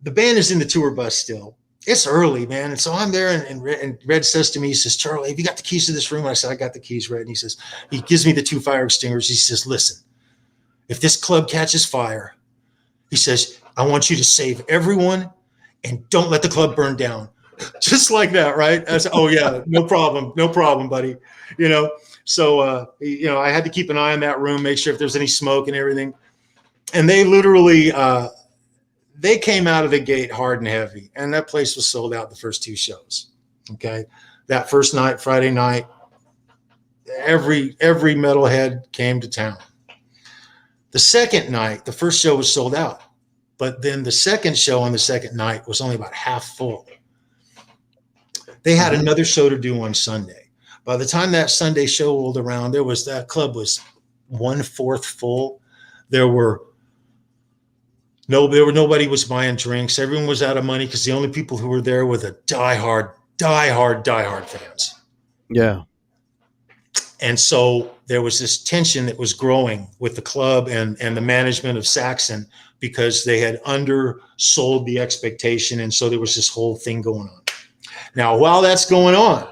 the band is in the tour bus still. It's early, man. And so I'm there and Red says to me, he says, "Charlie, have you got the keys to this room?" I said, "I got the keys, Red." And he gives me the 2 fire extinguishers. He says, "Listen, if this club catches fire," he says, "I want you to save everyone and don't let the club burn down." Just like that, right? I said, "Oh yeah, no problem, buddy." You know, so I had to keep an eye on that room, make sure if there's any smoke and everything. And they literally they came out of the gate hard and heavy, and that place was sold out the first 2 shows. Okay, that first night, Friday night, every metalhead came to town. The second night, the first show was sold out, but then the second show on the second night was only about half full. They had another show to do on Sunday. By the time that Sunday show rolled around, that club was 1/4 full. Nobody was buying drinks. Everyone was out of money because the only people who were there were the diehard fans. Yeah. And so there was this tension that was growing with the club and the management of Saxon because they had undersold the expectation. And so there was this whole thing going on. Now, while that's going on,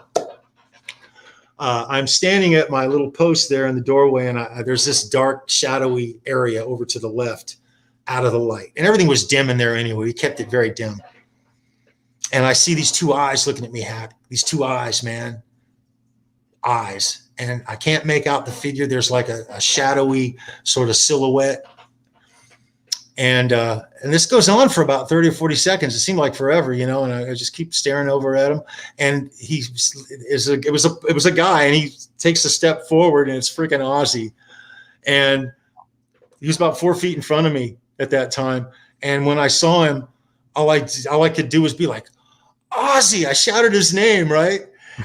I'm standing at my little post there in the doorway, and there's this dark, shadowy area over to the left out of the light. And everything was dim in there anyway. We kept it very dim. And I see these 2 eyes looking at me, Hack. These 2 eyes, man. Eyes. And I can't make out the figure. There's like a shadowy sort of silhouette. And this goes on for about 30 or 40 seconds. It seemed like forever, and I just keep staring over at him. And it was a guy, and he takes a step forward, and it's freaking Ozzy. And he was about 4 feet in front of me at that time. And when I saw him, all I could do was be like, Ozzy. I shouted his name, right?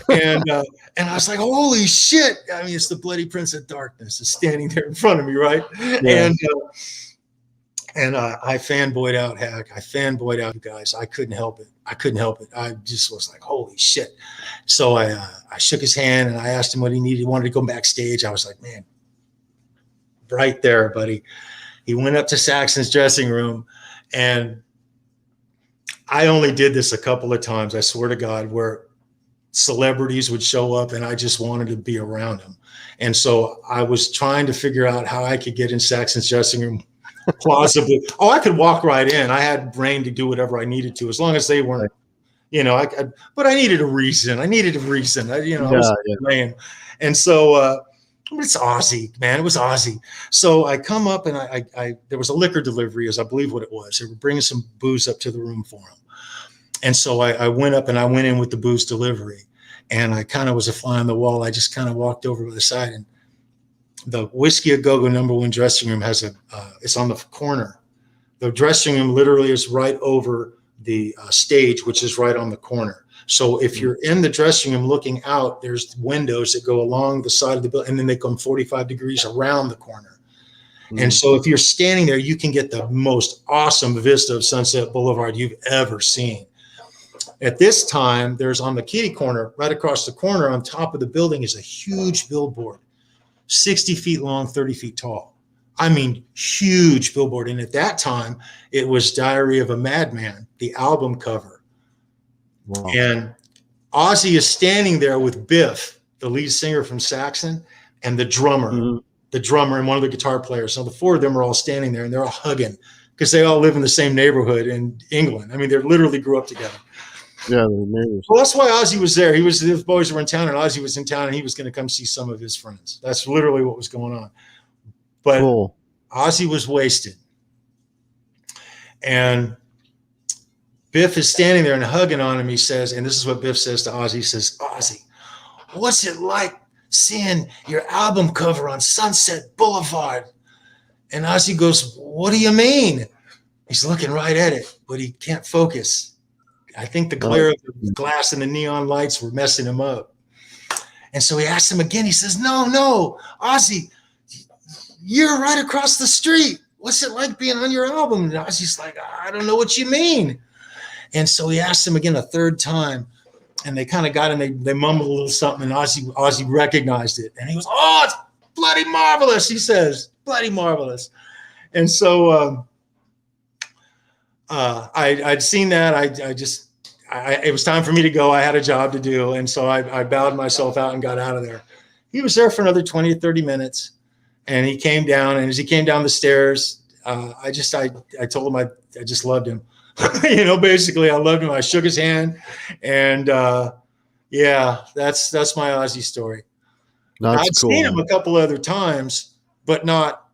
And I was like, holy shit. I mean, it's the Bloody Prince of Darkness is standing there in front of me, right? Yeah. And I fanboyed out, Hack. I fanboyed out, you guys. I couldn't help it. I just was like, holy shit. So I shook his hand, and I asked him what he needed. He wanted to go backstage. I was like, man, right there, buddy. He went up to Saxon's dressing room, and I only did this a couple of times, I swear to God, where celebrities would show up and I just wanted to be around them. And so I was trying to figure out how I could get in Saxon's dressing room plausibly. I could walk right in. I had brain to do whatever I needed to, as long as they weren't, but I needed a reason. I was playing. And so it's Ozzy, man. It was Ozzy. So I come up, and I there was a liquor delivery, as I believe what it was. They were bringing some booze up to the room for him. And so I went up, and I went in with the booze delivery, and I kind of was a fly on the wall. I just kind of walked over to the side, and the Whiskey A Go-Go #1 dressing room has it's on the corner. The dressing room literally is right over the stage, which is right on the corner. So if you're in the dressing room looking out, there's windows that go along the side of the building, and then they come 45 degrees around the corner. And so if you're standing there, you can get the most awesome vista of Sunset Boulevard you've ever seen. At this time, there's on the kitty corner, right across the corner on top of the building, is a huge billboard, 60 feet long, 30 feet tall. I mean, huge billboard. And at that time, it was Diary of a Madman, the album cover. Wow. And Ozzy is standing there with Biff, the lead singer from Saxon, and the drummer, and one of the guitar players. So the four of them are all standing there, and they're all hugging because they all live in the same neighborhood in England. I mean, they literally grew up together. Yeah, they're neighbors. Well, that's why Ozzy was there. His boys were in town, and Ozzy was in town, and he was going to come see some of his friends. That's literally what was going on. But cool. Ozzy was wasted. And Biff is standing there and hugging on him. He says, and this is what Biff says to Ozzy. He says, Ozzy, what's it like seeing your album cover on Sunset Boulevard? And Ozzy goes, what do you mean? He's looking right at it, but he can't focus. I think the glare of the glass and the neon lights were messing him up. And so he asked him again. He says, no, Ozzy, you're right across the street. What's it like being on your album? And Ozzy's like, I don't know what you mean. And so he asked him again a third time, and they kind of got him. They mumbled a little something, and Ozzy recognized it. And he goes, oh, it's bloody marvelous, he says, bloody marvelous. And so I'd seen that. It was time for me to go. I had a job to do. And so I bowed myself out and got out of there. He was there for another 20 or 30 minutes. And he came down, and as he came down the stairs, I told him I just loved him. Basically I loved him. I shook his hand, and yeah, that's my Ozzy story. I'd seen him a couple other times, but not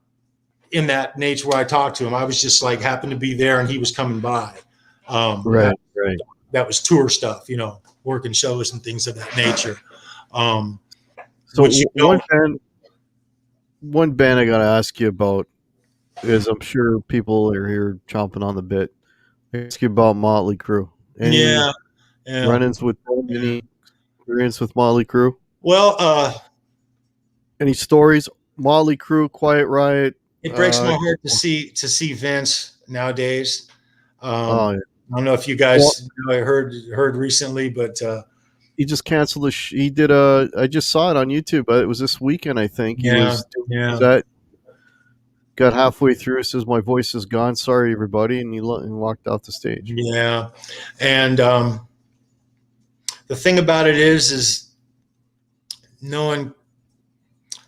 in that nature where I talked to him. I was just like happened to be there, and he was coming by. Right. That was tour stuff, working shows and things of that nature. So one band I got to ask you about is, I'm sure people are here chomping on the bit. I ask you about Motley Crue. Any run-ins with them? Any experience with Motley Crue? Well, any stories? Motley Crue, Quiet Riot. It breaks my heart to see Vince nowadays. I don't know if you guys heard recently, but he just canceled he did I just saw it on YouTube, but it was this weekend, I think. Got halfway through, says my voice is gone. Sorry, everybody, and he walked off the stage. Yeah, and the thing about it is knowing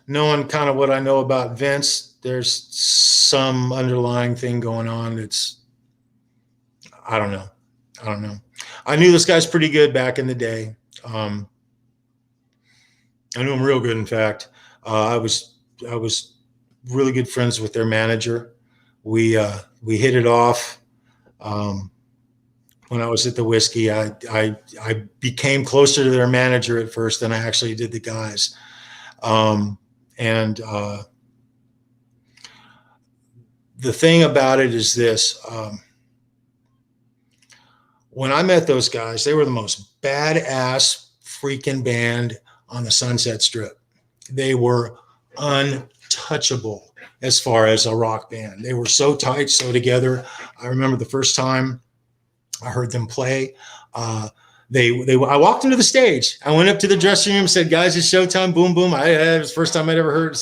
kind of what I know about Vince, there's some underlying thing going on that's I don't know. I knew this guy's pretty good back in the day. I knew him real good. In fact, I was really good friends with their manager. We hit it off. When I was at the whiskey, I became closer to their manager at first than I actually did the guys. And the thing about it is this. When I met those guys, they were the most badass freaking band on the Sunset Strip. They were untouchable as far as a rock band. They were so tight, so together. I remember the first time I heard them play. I walked into the stage. I went up to the dressing room, said, "Guys, it's showtime." Boom, boom. It was the first time I'd ever heard.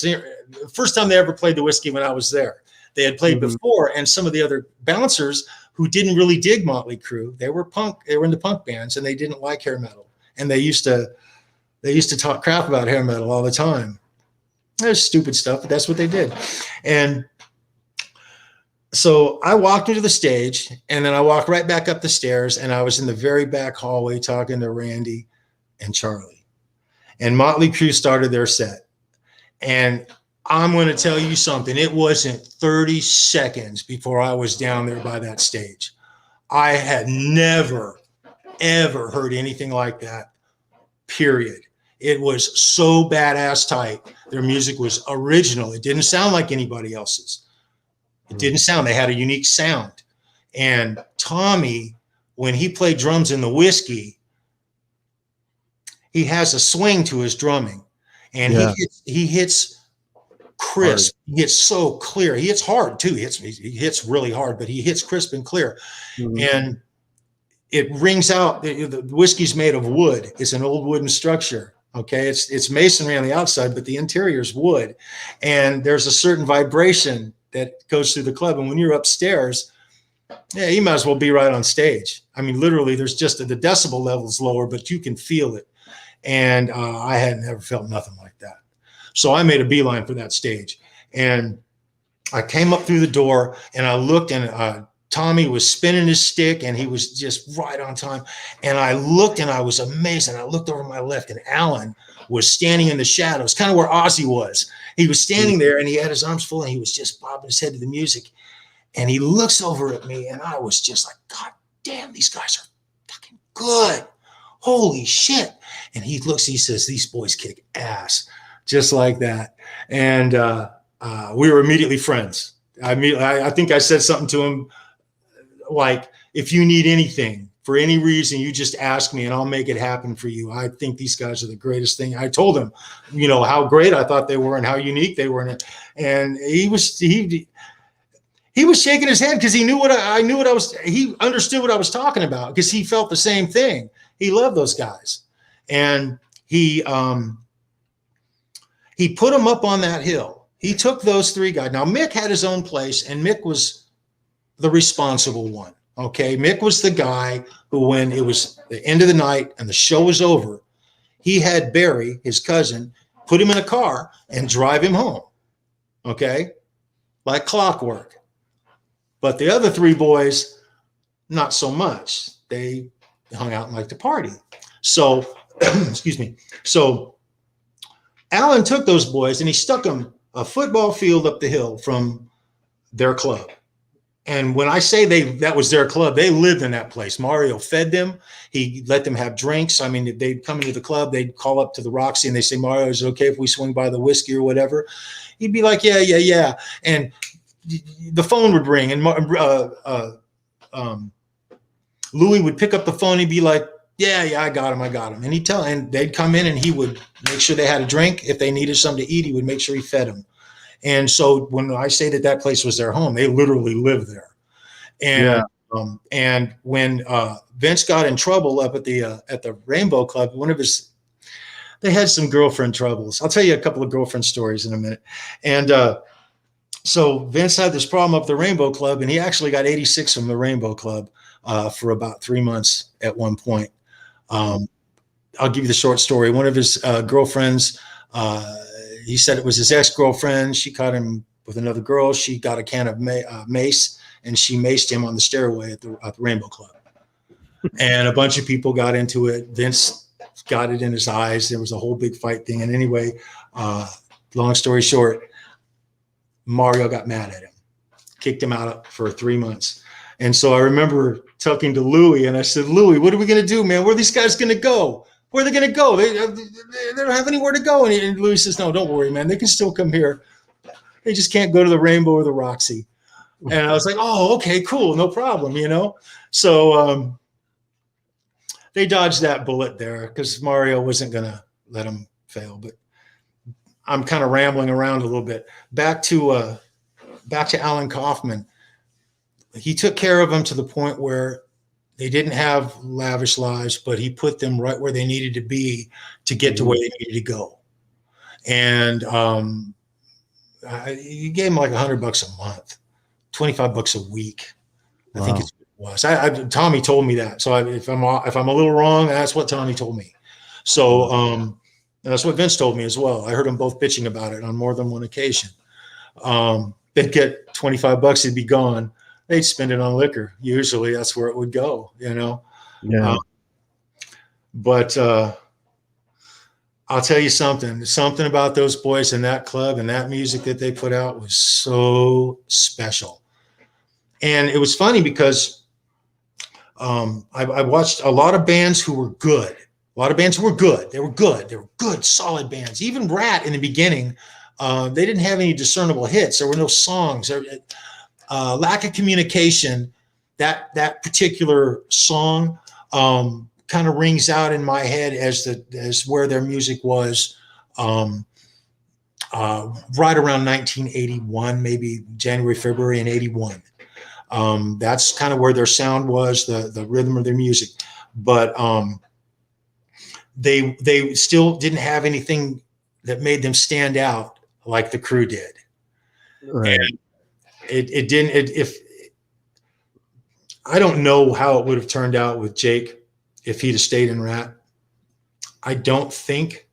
First time they ever played the whiskey when I was there. They had played before, and some of the other bouncers who didn't really dig Motley Crue, they were punk. They were into punk bands, and they didn't like hair metal. And they used to talk crap about hair metal all the time. There's stupid stuff, but that's what they did. And so I walked into the stage, and then I walked right back up the stairs, and I was in the very back hallway talking to Randy and Charlie. And Motley Crue started their set. And I'm going to tell you something. It wasn't 30 seconds before I was down there by that stage. I had never, ever heard anything like that, period. It was so badass tight. Their music was original. It didn't sound like anybody else's. It didn't sound. They had a unique sound. And Tommy, when he played drums in the whiskey, he has a swing to his drumming. And he hits crisp. Hard. He hits so clear. He hits hard too. He hits really hard, but he hits crisp and clear. And it rings out. The whiskey's made of wood. It's an old wooden structure. Okay. It's masonry on the outside, but the interior is wood. And there's a certain vibration that goes through the club. And when you're upstairs, yeah, you might as well be right on stage. I mean, literally there's just the decibel level's lower, but you can feel it. And I had never felt nothing like that. So I made a beeline for that stage, and I came up through the door, and I looked, and Tommy was spinning his stick, and he was just right on time. And I looked, and I was amazed. And I looked over my left, and Alan was standing in the shadows, kind of where Ozzy was. He was standing there, and he had his arms full, and he was just bobbing his head to the music. And he looks over at me, and I was just like, God damn, these guys are fucking good. Holy shit. And he looks, he says, these boys kick ass. Just like that. And we were immediately friends. I think I said something to him like, if you need anything for any reason, you just ask me and I'll make it happen for you. I think these guys are the greatest thing. I told him, you know, how great I thought they were and how unique they were. And he was shaking his head because he knew he understood what I was talking about because he felt the same thing. He loved those guys. And he put them up on that hill. He took those three guys. Now, Mick had his own place, and Mick was the responsible one, okay? Mick was the guy who, when it was the end of the night and the show was over, he had Barry, his cousin, put him in a car and drive him home, okay? Like clockwork. But the other three boys, not so much. They hung out and liked to party. So, excuse me. So, Alan took those boys and he stuck them a football field up the hill from their club. And when I say that was their club, they lived in that place. Mario fed them. He let them have drinks. I mean, they'd come into the club, they'd call up to the Roxy and they say, Mario, is it okay if we swing by the whiskey or whatever? He'd be like, yeah. And the phone would ring and Louis would pick up the phone. He'd be like, yeah, I got him. And they'd come in and he would make sure they had a drink. If they needed something to eat, he would make sure he fed them. And so when I say that place was their home, they literally lived there. And and when Vince got in trouble up at the Rainbow Club, they had some girlfriend troubles. I'll tell you a couple of girlfriend stories in a minute. And so Vince had this problem up at the Rainbow Club, and he actually got 86 from the Rainbow Club for about 3 months at one point. I'll give you the short story. One of his girlfriends, he said it was his ex-girlfriend. She caught him with another girl. She got a can of mace, and she maced him on the stairway at the Rainbow Club. And a bunch of people got into it. Vince got it in his eyes. There was a whole big fight thing. And anyway, long story short, Mario got mad at him. kicked him out for 3 months. And so I remember talking to Louie, and I said, Louie, what are we going to do, man? Where are these guys going to go? Where are they going to go? They don't have anywhere to go. And Louie says, no, don't worry, man. They can still come here. They just can't go to the Rainbow or the Roxy. And I was like, oh, okay, cool. No problem, you know? So they dodged that bullet there because Mario wasn't going to let them fail. But I'm kind of rambling around a little bit. Back to Alan Kaufman. He took care of them to the point where they didn't have lavish lives, but he put them right where they needed to be to get to where they needed to go. And he gave them like $100 a month, $25 a week. I think it's what it was. Tommy told me that. So if I'm a little wrong, that's what Tommy told me. So and that's what Vince told me as well. I heard them both bitching about it on more than one occasion. They'd get $25, it'd be gone. They'd spend it on liquor. Usually that's where it would go, you know? Yeah. But I'll tell you something about those boys in that club and that music that they put out was so special. And it was funny because I watched a lot of bands who were good. A lot of bands who were good. They were good. They were good, solid bands. Even Rat in the beginning, they didn't have any discernible hits. There were no songs. Lack of communication. That particular song kind of rings out in my head as where their music was right around 1981, maybe January, February in 81. That's kind of where their sound was, the rhythm of their music. But they still didn't have anything that made them stand out like the Crew did. Right. And it didn't. I don't know how it would have turned out with Jake if he'd have stayed in Rat. I don't think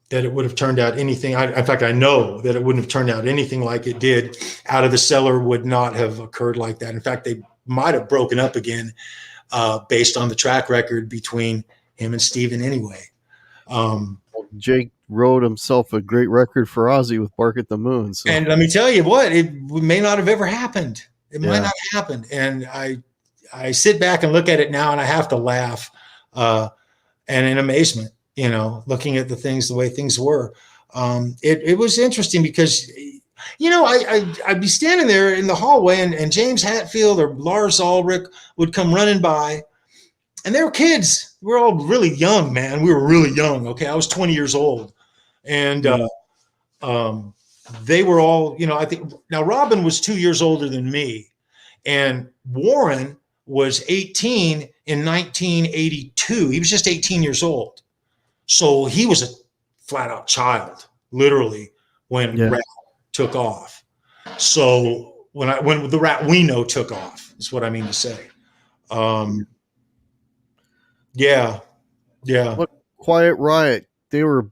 that it would have turned out anything. In fact, I know that it wouldn't have turned out anything like it did. Out of the Cellar would not have occurred like that. In fact, they might have broken up again based on the track record between him and Steven anyway. Jake wrote himself a great record for Ozzy with Bark at the Moon. So. And let me tell you what, it may not have ever happened. It might not have happened. And I sit back and look at it now and I have to laugh and in amazement, you know, looking at the way things were. It was interesting because, you know, I'd be standing there in the hallway and James Hetfield or Lars Ulrich would come running by, and they were kids. We were all really young, man. We were really young. Okay. I was 20 years old. And they were all, you know, I think now Robin was 2 years older than me, and Warren was 18 in 1982. He was just 18 years old. So he was a flat out child, literally, when Rat took off. So when the Rat we know took off, is what I mean to say. Yeah. What Quiet Riot? They were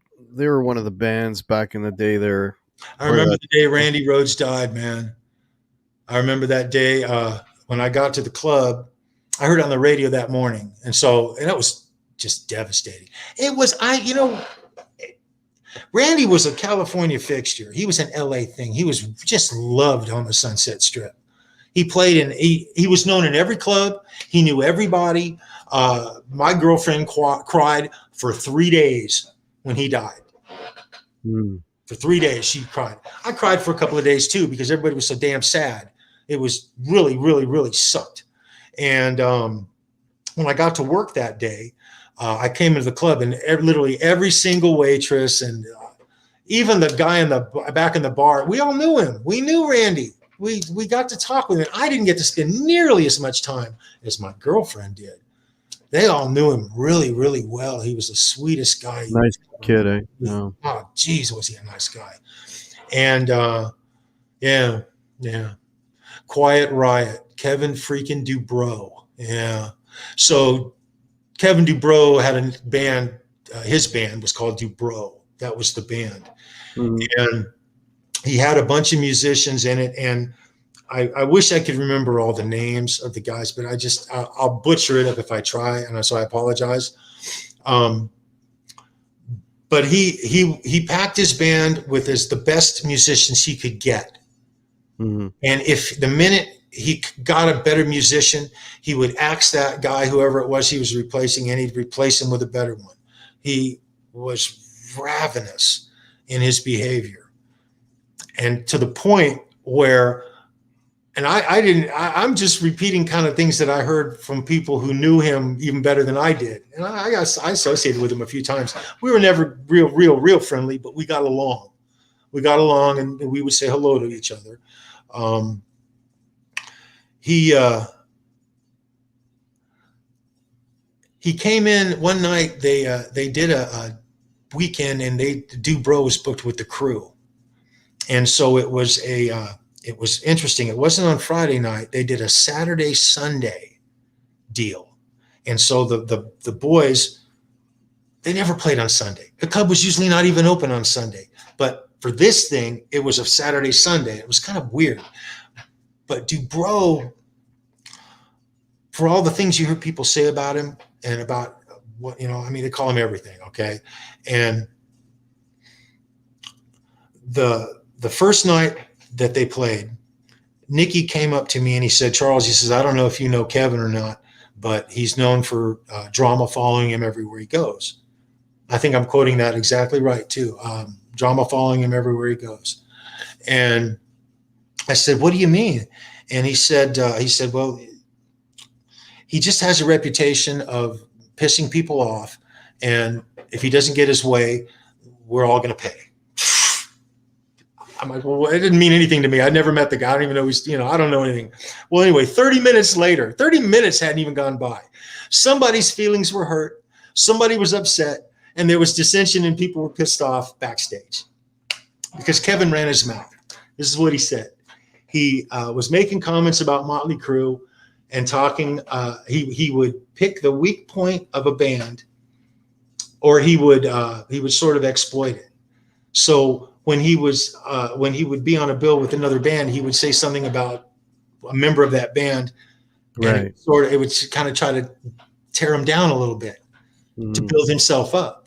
one of the bands back in the day there. I remember the day Randy Rhoads died, man. I remember that day when I got to the club. I heard it on the radio that morning. And it was just devastating. It was, Randy was a California fixture. He was an LA thing. He was just loved on the Sunset Strip. He played he was known in every club. He knew everybody. My girlfriend cried for 3 days when he died. For 3 days, she cried. I cried for a couple of days too, because everybody was so damn sad. It was really, really, really sucked. And when I got to work that day, I came into the club, and literally every single waitress and even the guy in the back in the bar, we all knew him. We knew Randy. We got to talk with him. I didn't get to spend nearly as much time as my girlfriend did. They all knew him really, really well. He was the sweetest guy. Nice kid, eh? No. Oh, geez, was he a nice guy. And yeah. Quiet Riot, Kevin freaking Dubrow. Yeah. So Kevin Dubrow had a band. His band was called Dubrow. That was the band. And he had a bunch of musicians in it. And I wish I could remember all the names of the guys, but I'll butcher it up if I try, and so I apologize. But he packed his band with the best musicians he could get, Mm-hmm. And if the minute he got a better musician, he would axe that guy, whoever it was he was replacing, and he'd replace him with a better one. He was ravenous in his behavior. And to the point where, and I'm just repeating kind of things that I heard from people who knew him even better than I did. And I associated with him a few times. We were never real friendly, but we got along. We got along, and we would say hello to each other. He came in one night. They did a weekend, and Dubrow was booked with the Crew, and so it was interesting. It wasn't on Friday night. They did a Saturday Sunday deal, and so the boys, they never played on Sunday. The club was usually not even open on Sunday, but for this thing, it was a Saturday Sunday. It was kind of weird. But Dubrow, for all the things you hear people say about him and about what, they call him everything, okay? And the first night that they played, Nicky came up to me and he said, Charles, he says, I don't know if you know Kevin or not, but he's known for drama following him everywhere he goes. I think I'm quoting that exactly right, too. Drama following him everywhere he goes. And I said, what do you mean? And he said, well, he just has a reputation of pissing people off. And if he doesn't get his way, we're all going to pay. I'm like, well, it didn't mean anything to me. I never met the guy. I don't even know he's, I don't know anything. Well, anyway, 30 minutes later, 30 minutes hadn't even gone by. Somebody's feelings were hurt. Somebody was upset. And there was dissension and people were pissed off backstage because Kevin ran his mouth. This is what he said. He was making comments about Motley Crue and talking. He would pick the weak point of a band, or he would sort of exploit it. So when he would be on a bill with another band, he would say something about a member of that band, right? And it would kind of try to tear him down a little bit to build himself up.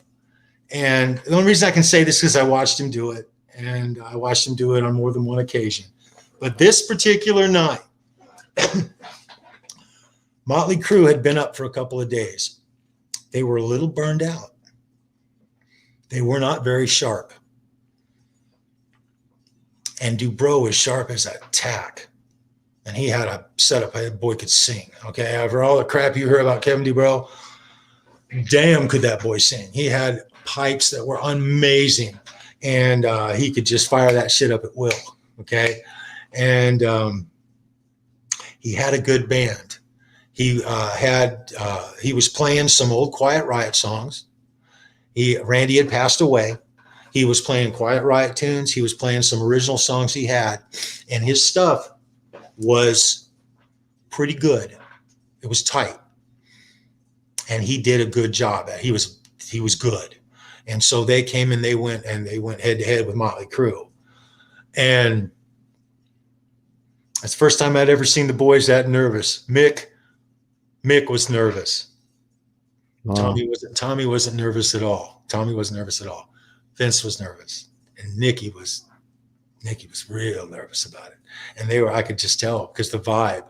And the only reason I can say this is because I watched him do it, and I watched him do it on more than one occasion. But this particular night, Motley Crue had been up for a couple of days. They were a little burned out. They were not very sharp. And Dubrow was sharp as a tack. And he had a setup. That boy could sing. Okay. After all the crap you hear about Kevin Dubrow, damn, could that boy sing. He had pipes that were amazing. And he could just fire that shit up at will. Okay. And he had a good band. He was playing some old Quiet Riot songs. Randy had passed away. He was playing Quiet Riot tunes. He was playing some original songs he had, and his stuff was pretty good. It was tight, and he did a good job. He was good, and so they came and they went head to head with Motley Crue, and that's the first time I'd ever seen the boys that nervous. Mick was nervous. Wow. Tommy wasn't nervous at all. Tommy wasn't nervous at all. Vince was nervous, and Nicky was real nervous about it. And I could just tell because the vibe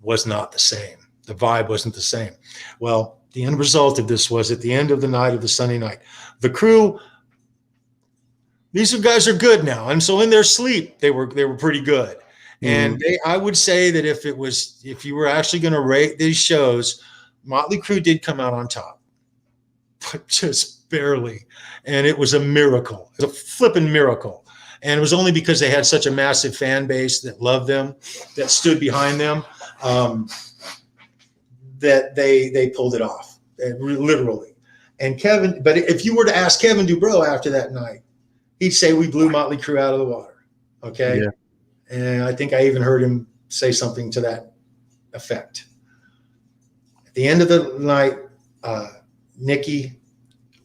was not the same. The vibe wasn't the same. Well, the end result of this was at the end of the night of the Sunday night, the Crew, these guys are good now. And so in their sleep, they were pretty good. And I would say that if you were actually going to rate these shows, Motley Crue did come out on top, but just barely. And it was a miracle. It was a flipping miracle. And it was only because they had such a massive fan base that loved them, that stood behind them, that they pulled it off, literally. And Kevin, but if you were to ask Kevin Dubrow after that night, he'd say we blew Motley Crue out of the water. Okay. Yeah. And I think I even heard him say something to that effect. At the end of the night, Nicky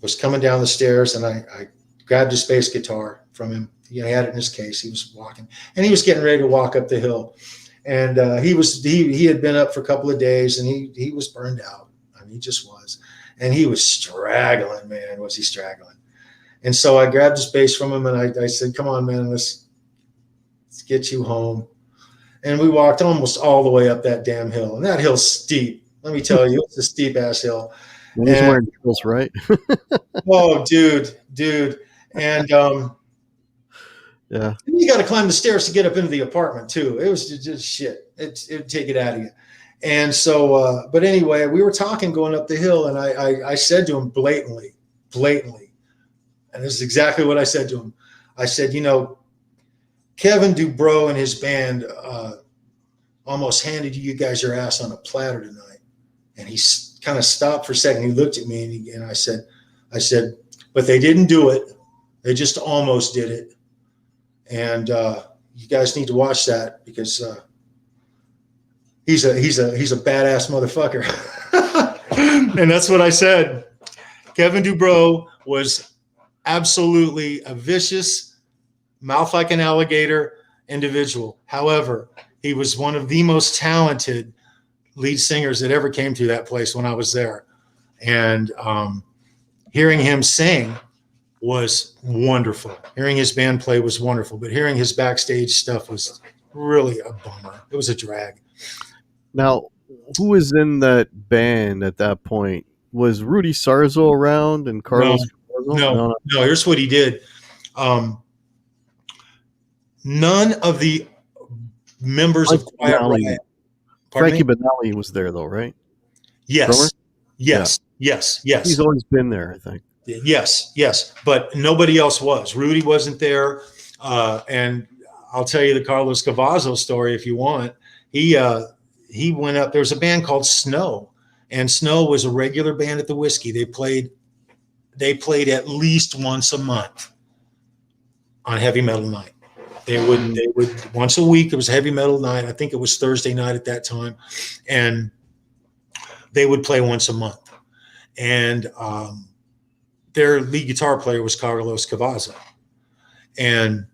was coming down the stairs, and I grabbed his bass guitar from him. He had it in his case. He was walking, and he was getting ready to walk up the hill. And he had been up for a couple of days, and he was burned out. I mean, he just was. And he was straggling, man. Was he straggling? And so I grabbed his bass from him, and I said, come on, man, let's get you home. And we walked almost all the way up that damn hill. And that hill's steep. Let me tell you, it's a steep ass hill. And he's wearing heels, right? Oh, dude. And Yeah. you got to climb the stairs to get up into the apartment too. It was just shit. It'd take it out of you. And so, but anyway, we were talking going up the hill, and I said to him blatantly, and this is exactly what I said to him. I said, you know, Kevin Dubrow and his band almost handed you guys your ass on a platter tonight. And he kind of stopped for a second. He looked at me, and I said, but they didn't do it. They just almost did it. And you guys need to watch that, because he's a badass motherfucker. And that's what I said. Kevin Dubrow was absolutely a vicious, mouth like an alligator individual. However, he was one of the most talented lead singers that ever came through that place when I was there. And hearing him sing was wonderful. Hearing his band play was wonderful, but hearing his backstage stuff was really a bummer. It was a drag. Now, who was in that band at that point? Was Rudy Sarzo around and Carlos? No. Here's what he did. None of the members of Quiet Riot. Frankie Banali was there, though, right? Yes. Yes. He's always been there, I think. Yes. But nobody else was. Rudy wasn't there. And I'll tell you the Carlos Cavazo story if you want. He went up. There was a band called Snow, and Snow was a regular band at the Whiskey. They played at least once a month on Heavy Metal Night. They would once a week. It was Heavy Metal Night. I think it was Thursday night at that time, and they would play once a month. And their lead guitar player was Carlos Cavazo, and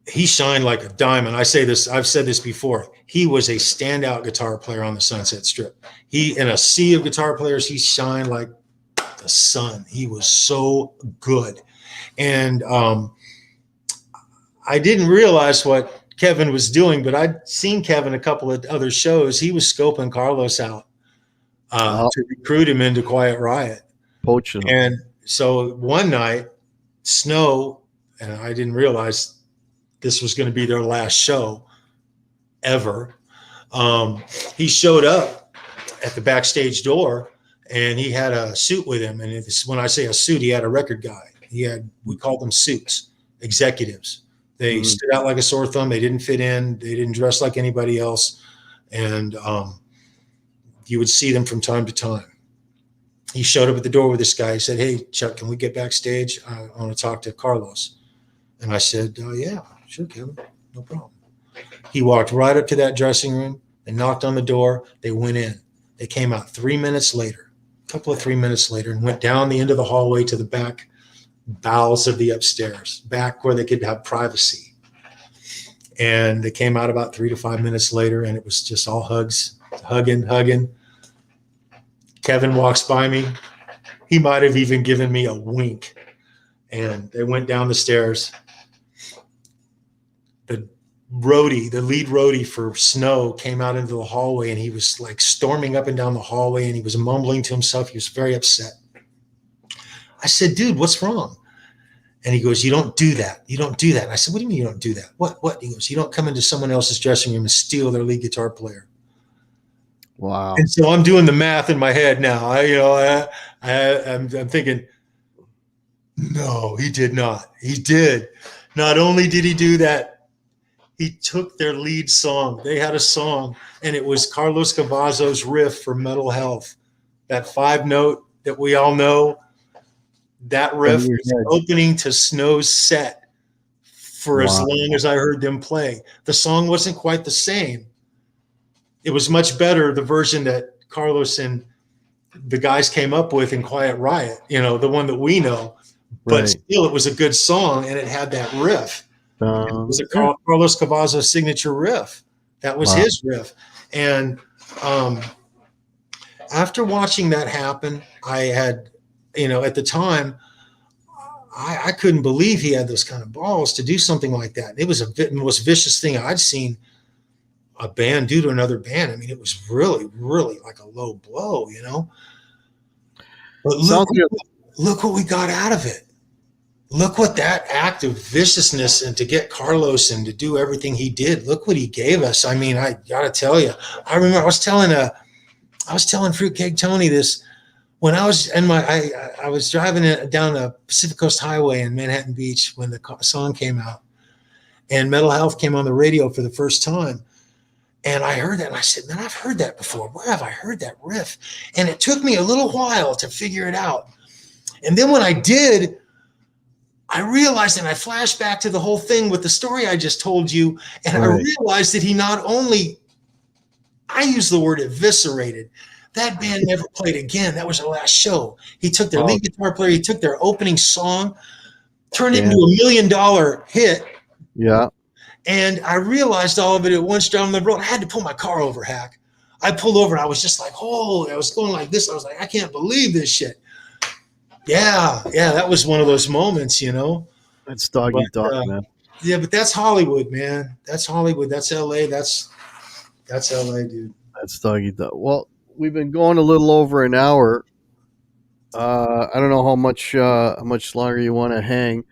he shined like a diamond. I say this, I've said this before. He was a standout guitar player on the Sunset Strip. He, in a sea of guitar players, he shined like the sun. He was so good. And I didn't realize what Kevin was doing, but I'd seen Kevin a couple of other shows. He was scoping Carlos out to recruit him into Quiet Riot. Poaching him. And so one night, Snow, and I didn't realize this was going to be their last show ever. He showed up at the backstage door, and he had a suit with him. And when I say a suit, he had a record guy. We called them suits, executives. They stood out like a sore thumb. They didn't fit in. They didn't dress like anybody else. And you would see them from time to time. He showed up at the door with this guy. He said, "Hey, Chuck, can we get backstage? I want to talk to Carlos." And I said, "Yeah, sure, Kevin, no problem." He walked right up to that dressing room. They knocked on the door. They went in. They came out 3 minutes later, a couple of 3 minutes later, and went down the end of the hallway to the back bowels of the upstairs, back where they could have privacy. And they came out about 3 to 5 minutes later, and it was just all hugs, hugging. Kevin walks by me. He might have even given me a wink. And they went down the stairs. The lead roadie for Snow, came out into the hallway, and he was like storming up and down the hallway, and he was mumbling to himself. He was very upset. I said, "Dude, what's wrong?" And he goes, "You don't do that. You don't do that." And I said, "What do you mean you don't do that? What? He goes, "You don't come into someone else's dressing room and steal their lead guitar player." Wow. And so I'm doing the math in my head now. I'm thinking, no, he did not. He did. Not only did he do that, he took their lead song. They had a song, and it was Carlos Cavazo's riff for Mental Health. That 5-note that we all know, that riff was opening to Snow's set for as long as I heard them play. The song wasn't quite the same. It was much better, the version that Carlos and the guys came up with in Quiet Riot, the one that we know. But still, it was a good song, and it had that riff. It was a Carlos Cavazo signature riff. That was his riff. And after watching that happen, I had, at the time, I couldn't believe he had those kind of balls to do something like that. It was the most vicious thing I'd seen a band do to another band. I mean, it was really, really like a low blow, you know. But Sounds like look what we got out of it. Look what that act of viciousness and to get Carlos and to do everything he did. Look what he gave us. I mean, I got to tell you, I remember I was telling Fruitcake Tony this when I was in I was driving down the Pacific Coast Highway in Manhattan Beach when the song came out, and Mental Health came on the radio for the first time. And I heard that and I said, man, I've heard that before. Where have I heard that riff? And it took me a little while to figure it out. And then when I did, I realized, and I flashed back to the whole thing with the story I just told you. And right. I realized that he not only, I use the word eviscerated. That band never played again. That was their last show. He took their lead guitar player, he took their opening song, turned it into $1 million hit. Yeah. And I realized all of it at once down the road. I had to pull my car over, Hack. I pulled over and I was just like, oh, I was going like this. I was like, I can't believe this shit. Yeah, that was one of those moments, you know. That's doggy dog, man. Yeah, but that's Hollywood, man. That's Hollywood. That's LA. That's LA, dude. That's doggy dog. Well, we've been going a little over an hour. I don't know how much longer you want to hang.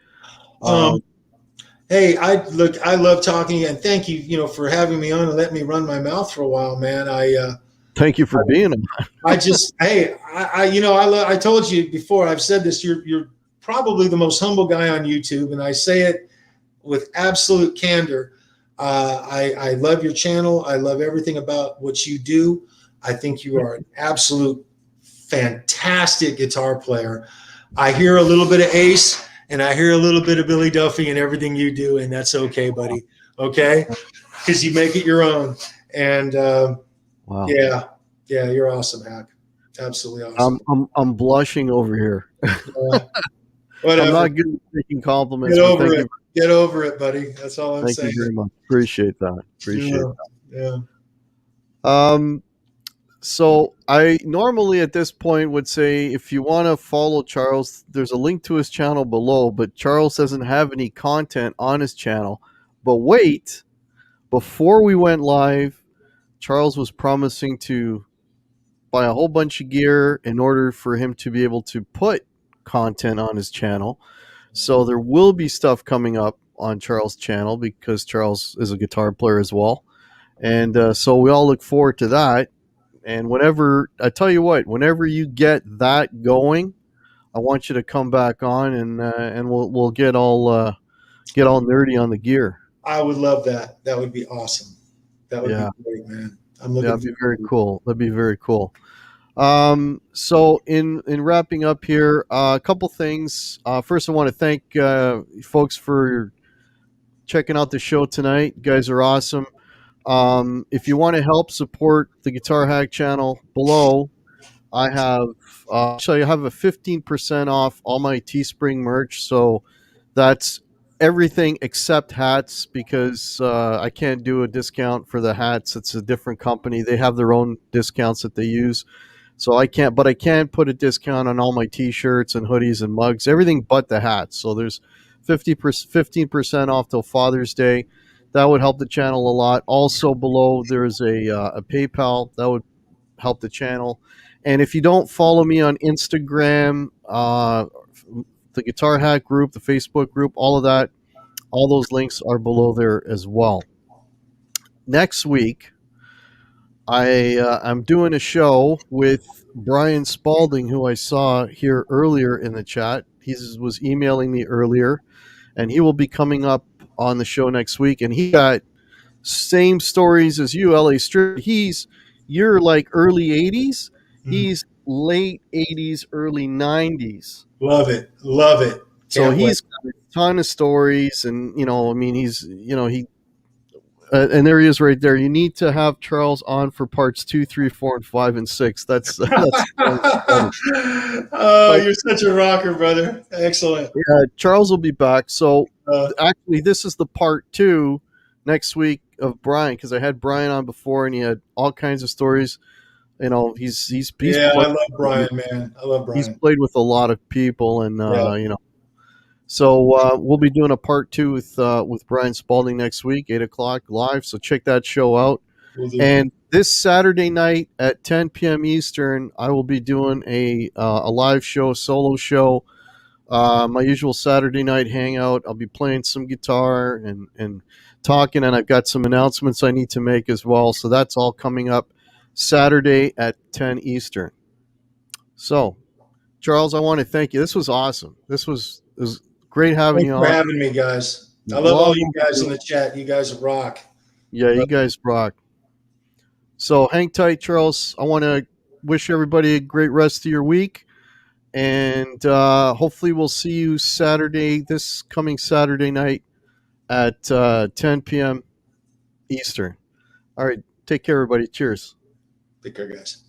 Hey, I love talking to you, and thank you, you know, for having me on and letting me run my mouth for a while, man. Thank you for being on. I told you before, I've said this, you're probably the most humble guy on YouTube, and I say it with absolute candor. I love your channel. I love everything about what you do. I think you are an absolute fantastic guitar player. I hear a little bit of Ace, and I hear a little bit of Billy Duffy in everything you do, and that's okay, buddy. Okay? Because you make it your own. And wow. Yeah, you're awesome, Hack. Absolutely awesome. I'm blushing over here. Whatever. I'm not good at taking compliments. Get over it, buddy. That's all I'm saying. Thank you very much. Appreciate that. Yeah. So I normally at this point would say if you want to follow Charles, there's a link to his channel below, but Charles doesn't have any content on his channel. But wait, before we went live, Charles was promising to buy a whole bunch of gear in order for him to be able to put content on his channel. So there will be stuff coming up on Charles' channel because Charles is a guitar player as well. And so we all look forward to that. And whenever you get that going, I want you to come back on and we'll get all nerdy on the gear. I would love that. That would be awesome. That would be great, man. That'd be very cool. That'd be very cool. So in wrapping up here, a couple things. First, I want to thank folks for checking out the show tonight. You guys are awesome. If you want to help support the Guitar Hack channel, below I have a 15% off all my Teespring merch. So that's everything except hats, because I can't do a discount for the hats. It's a different company. They have their own discounts that they use. So I can't, but I can put a discount on all my t-shirts and hoodies and mugs, everything but the hats. So there's 15% off till Father's Day. That would help the channel a lot. Also below, there's a PayPal. That would help the channel. And if you don't follow me on Instagram, the Guitar Hack group, the Facebook group, all of that, all those links are below there as well. Next week, I'm doing a show with Brian Spalding, who I saw here earlier in the chat. He was emailing me earlier, and he will be coming up on the show next week. And he got same stories as you, LA Strip. You're like early 80s. He's late 80s, early 90s. Love it. So he's got a ton of stories, and and there he is right there. You need to have Charles on for parts 2, 3, 4, and 5, and 6. That's oh, you're such a rocker, brother. Excellent. Yeah, Charles will be back. So actually, this is the part 2 next week of Brian, because I had Brian on before, and he had all kinds of stories. You know, he's I love Brian, man. I love Brian. He's played with a lot of people, and So we'll be doing a part two with Brian Spalding next week, 8 o'clock live. So check that show out. We'll do. And this Saturday night at 10 p.m. Eastern, I will be doing a live show, solo show. My usual Saturday night hangout. I'll be playing some guitar and talking, and I've got some announcements I need to make as well. So that's all coming up Saturday at 10 Eastern. So, Charles, I want to thank you. This was awesome. It was great having Thanks you for on. having me, guys. I love all Love you what guys we in do. the chat. You guys rock. Yeah, you guys rock. So hang tight, Charles. I want to wish everybody a great rest of your week. And hopefully we'll see you this coming Saturday night at 10 p.m. Eastern. All right. Take care, everybody. Cheers. Take care, guys.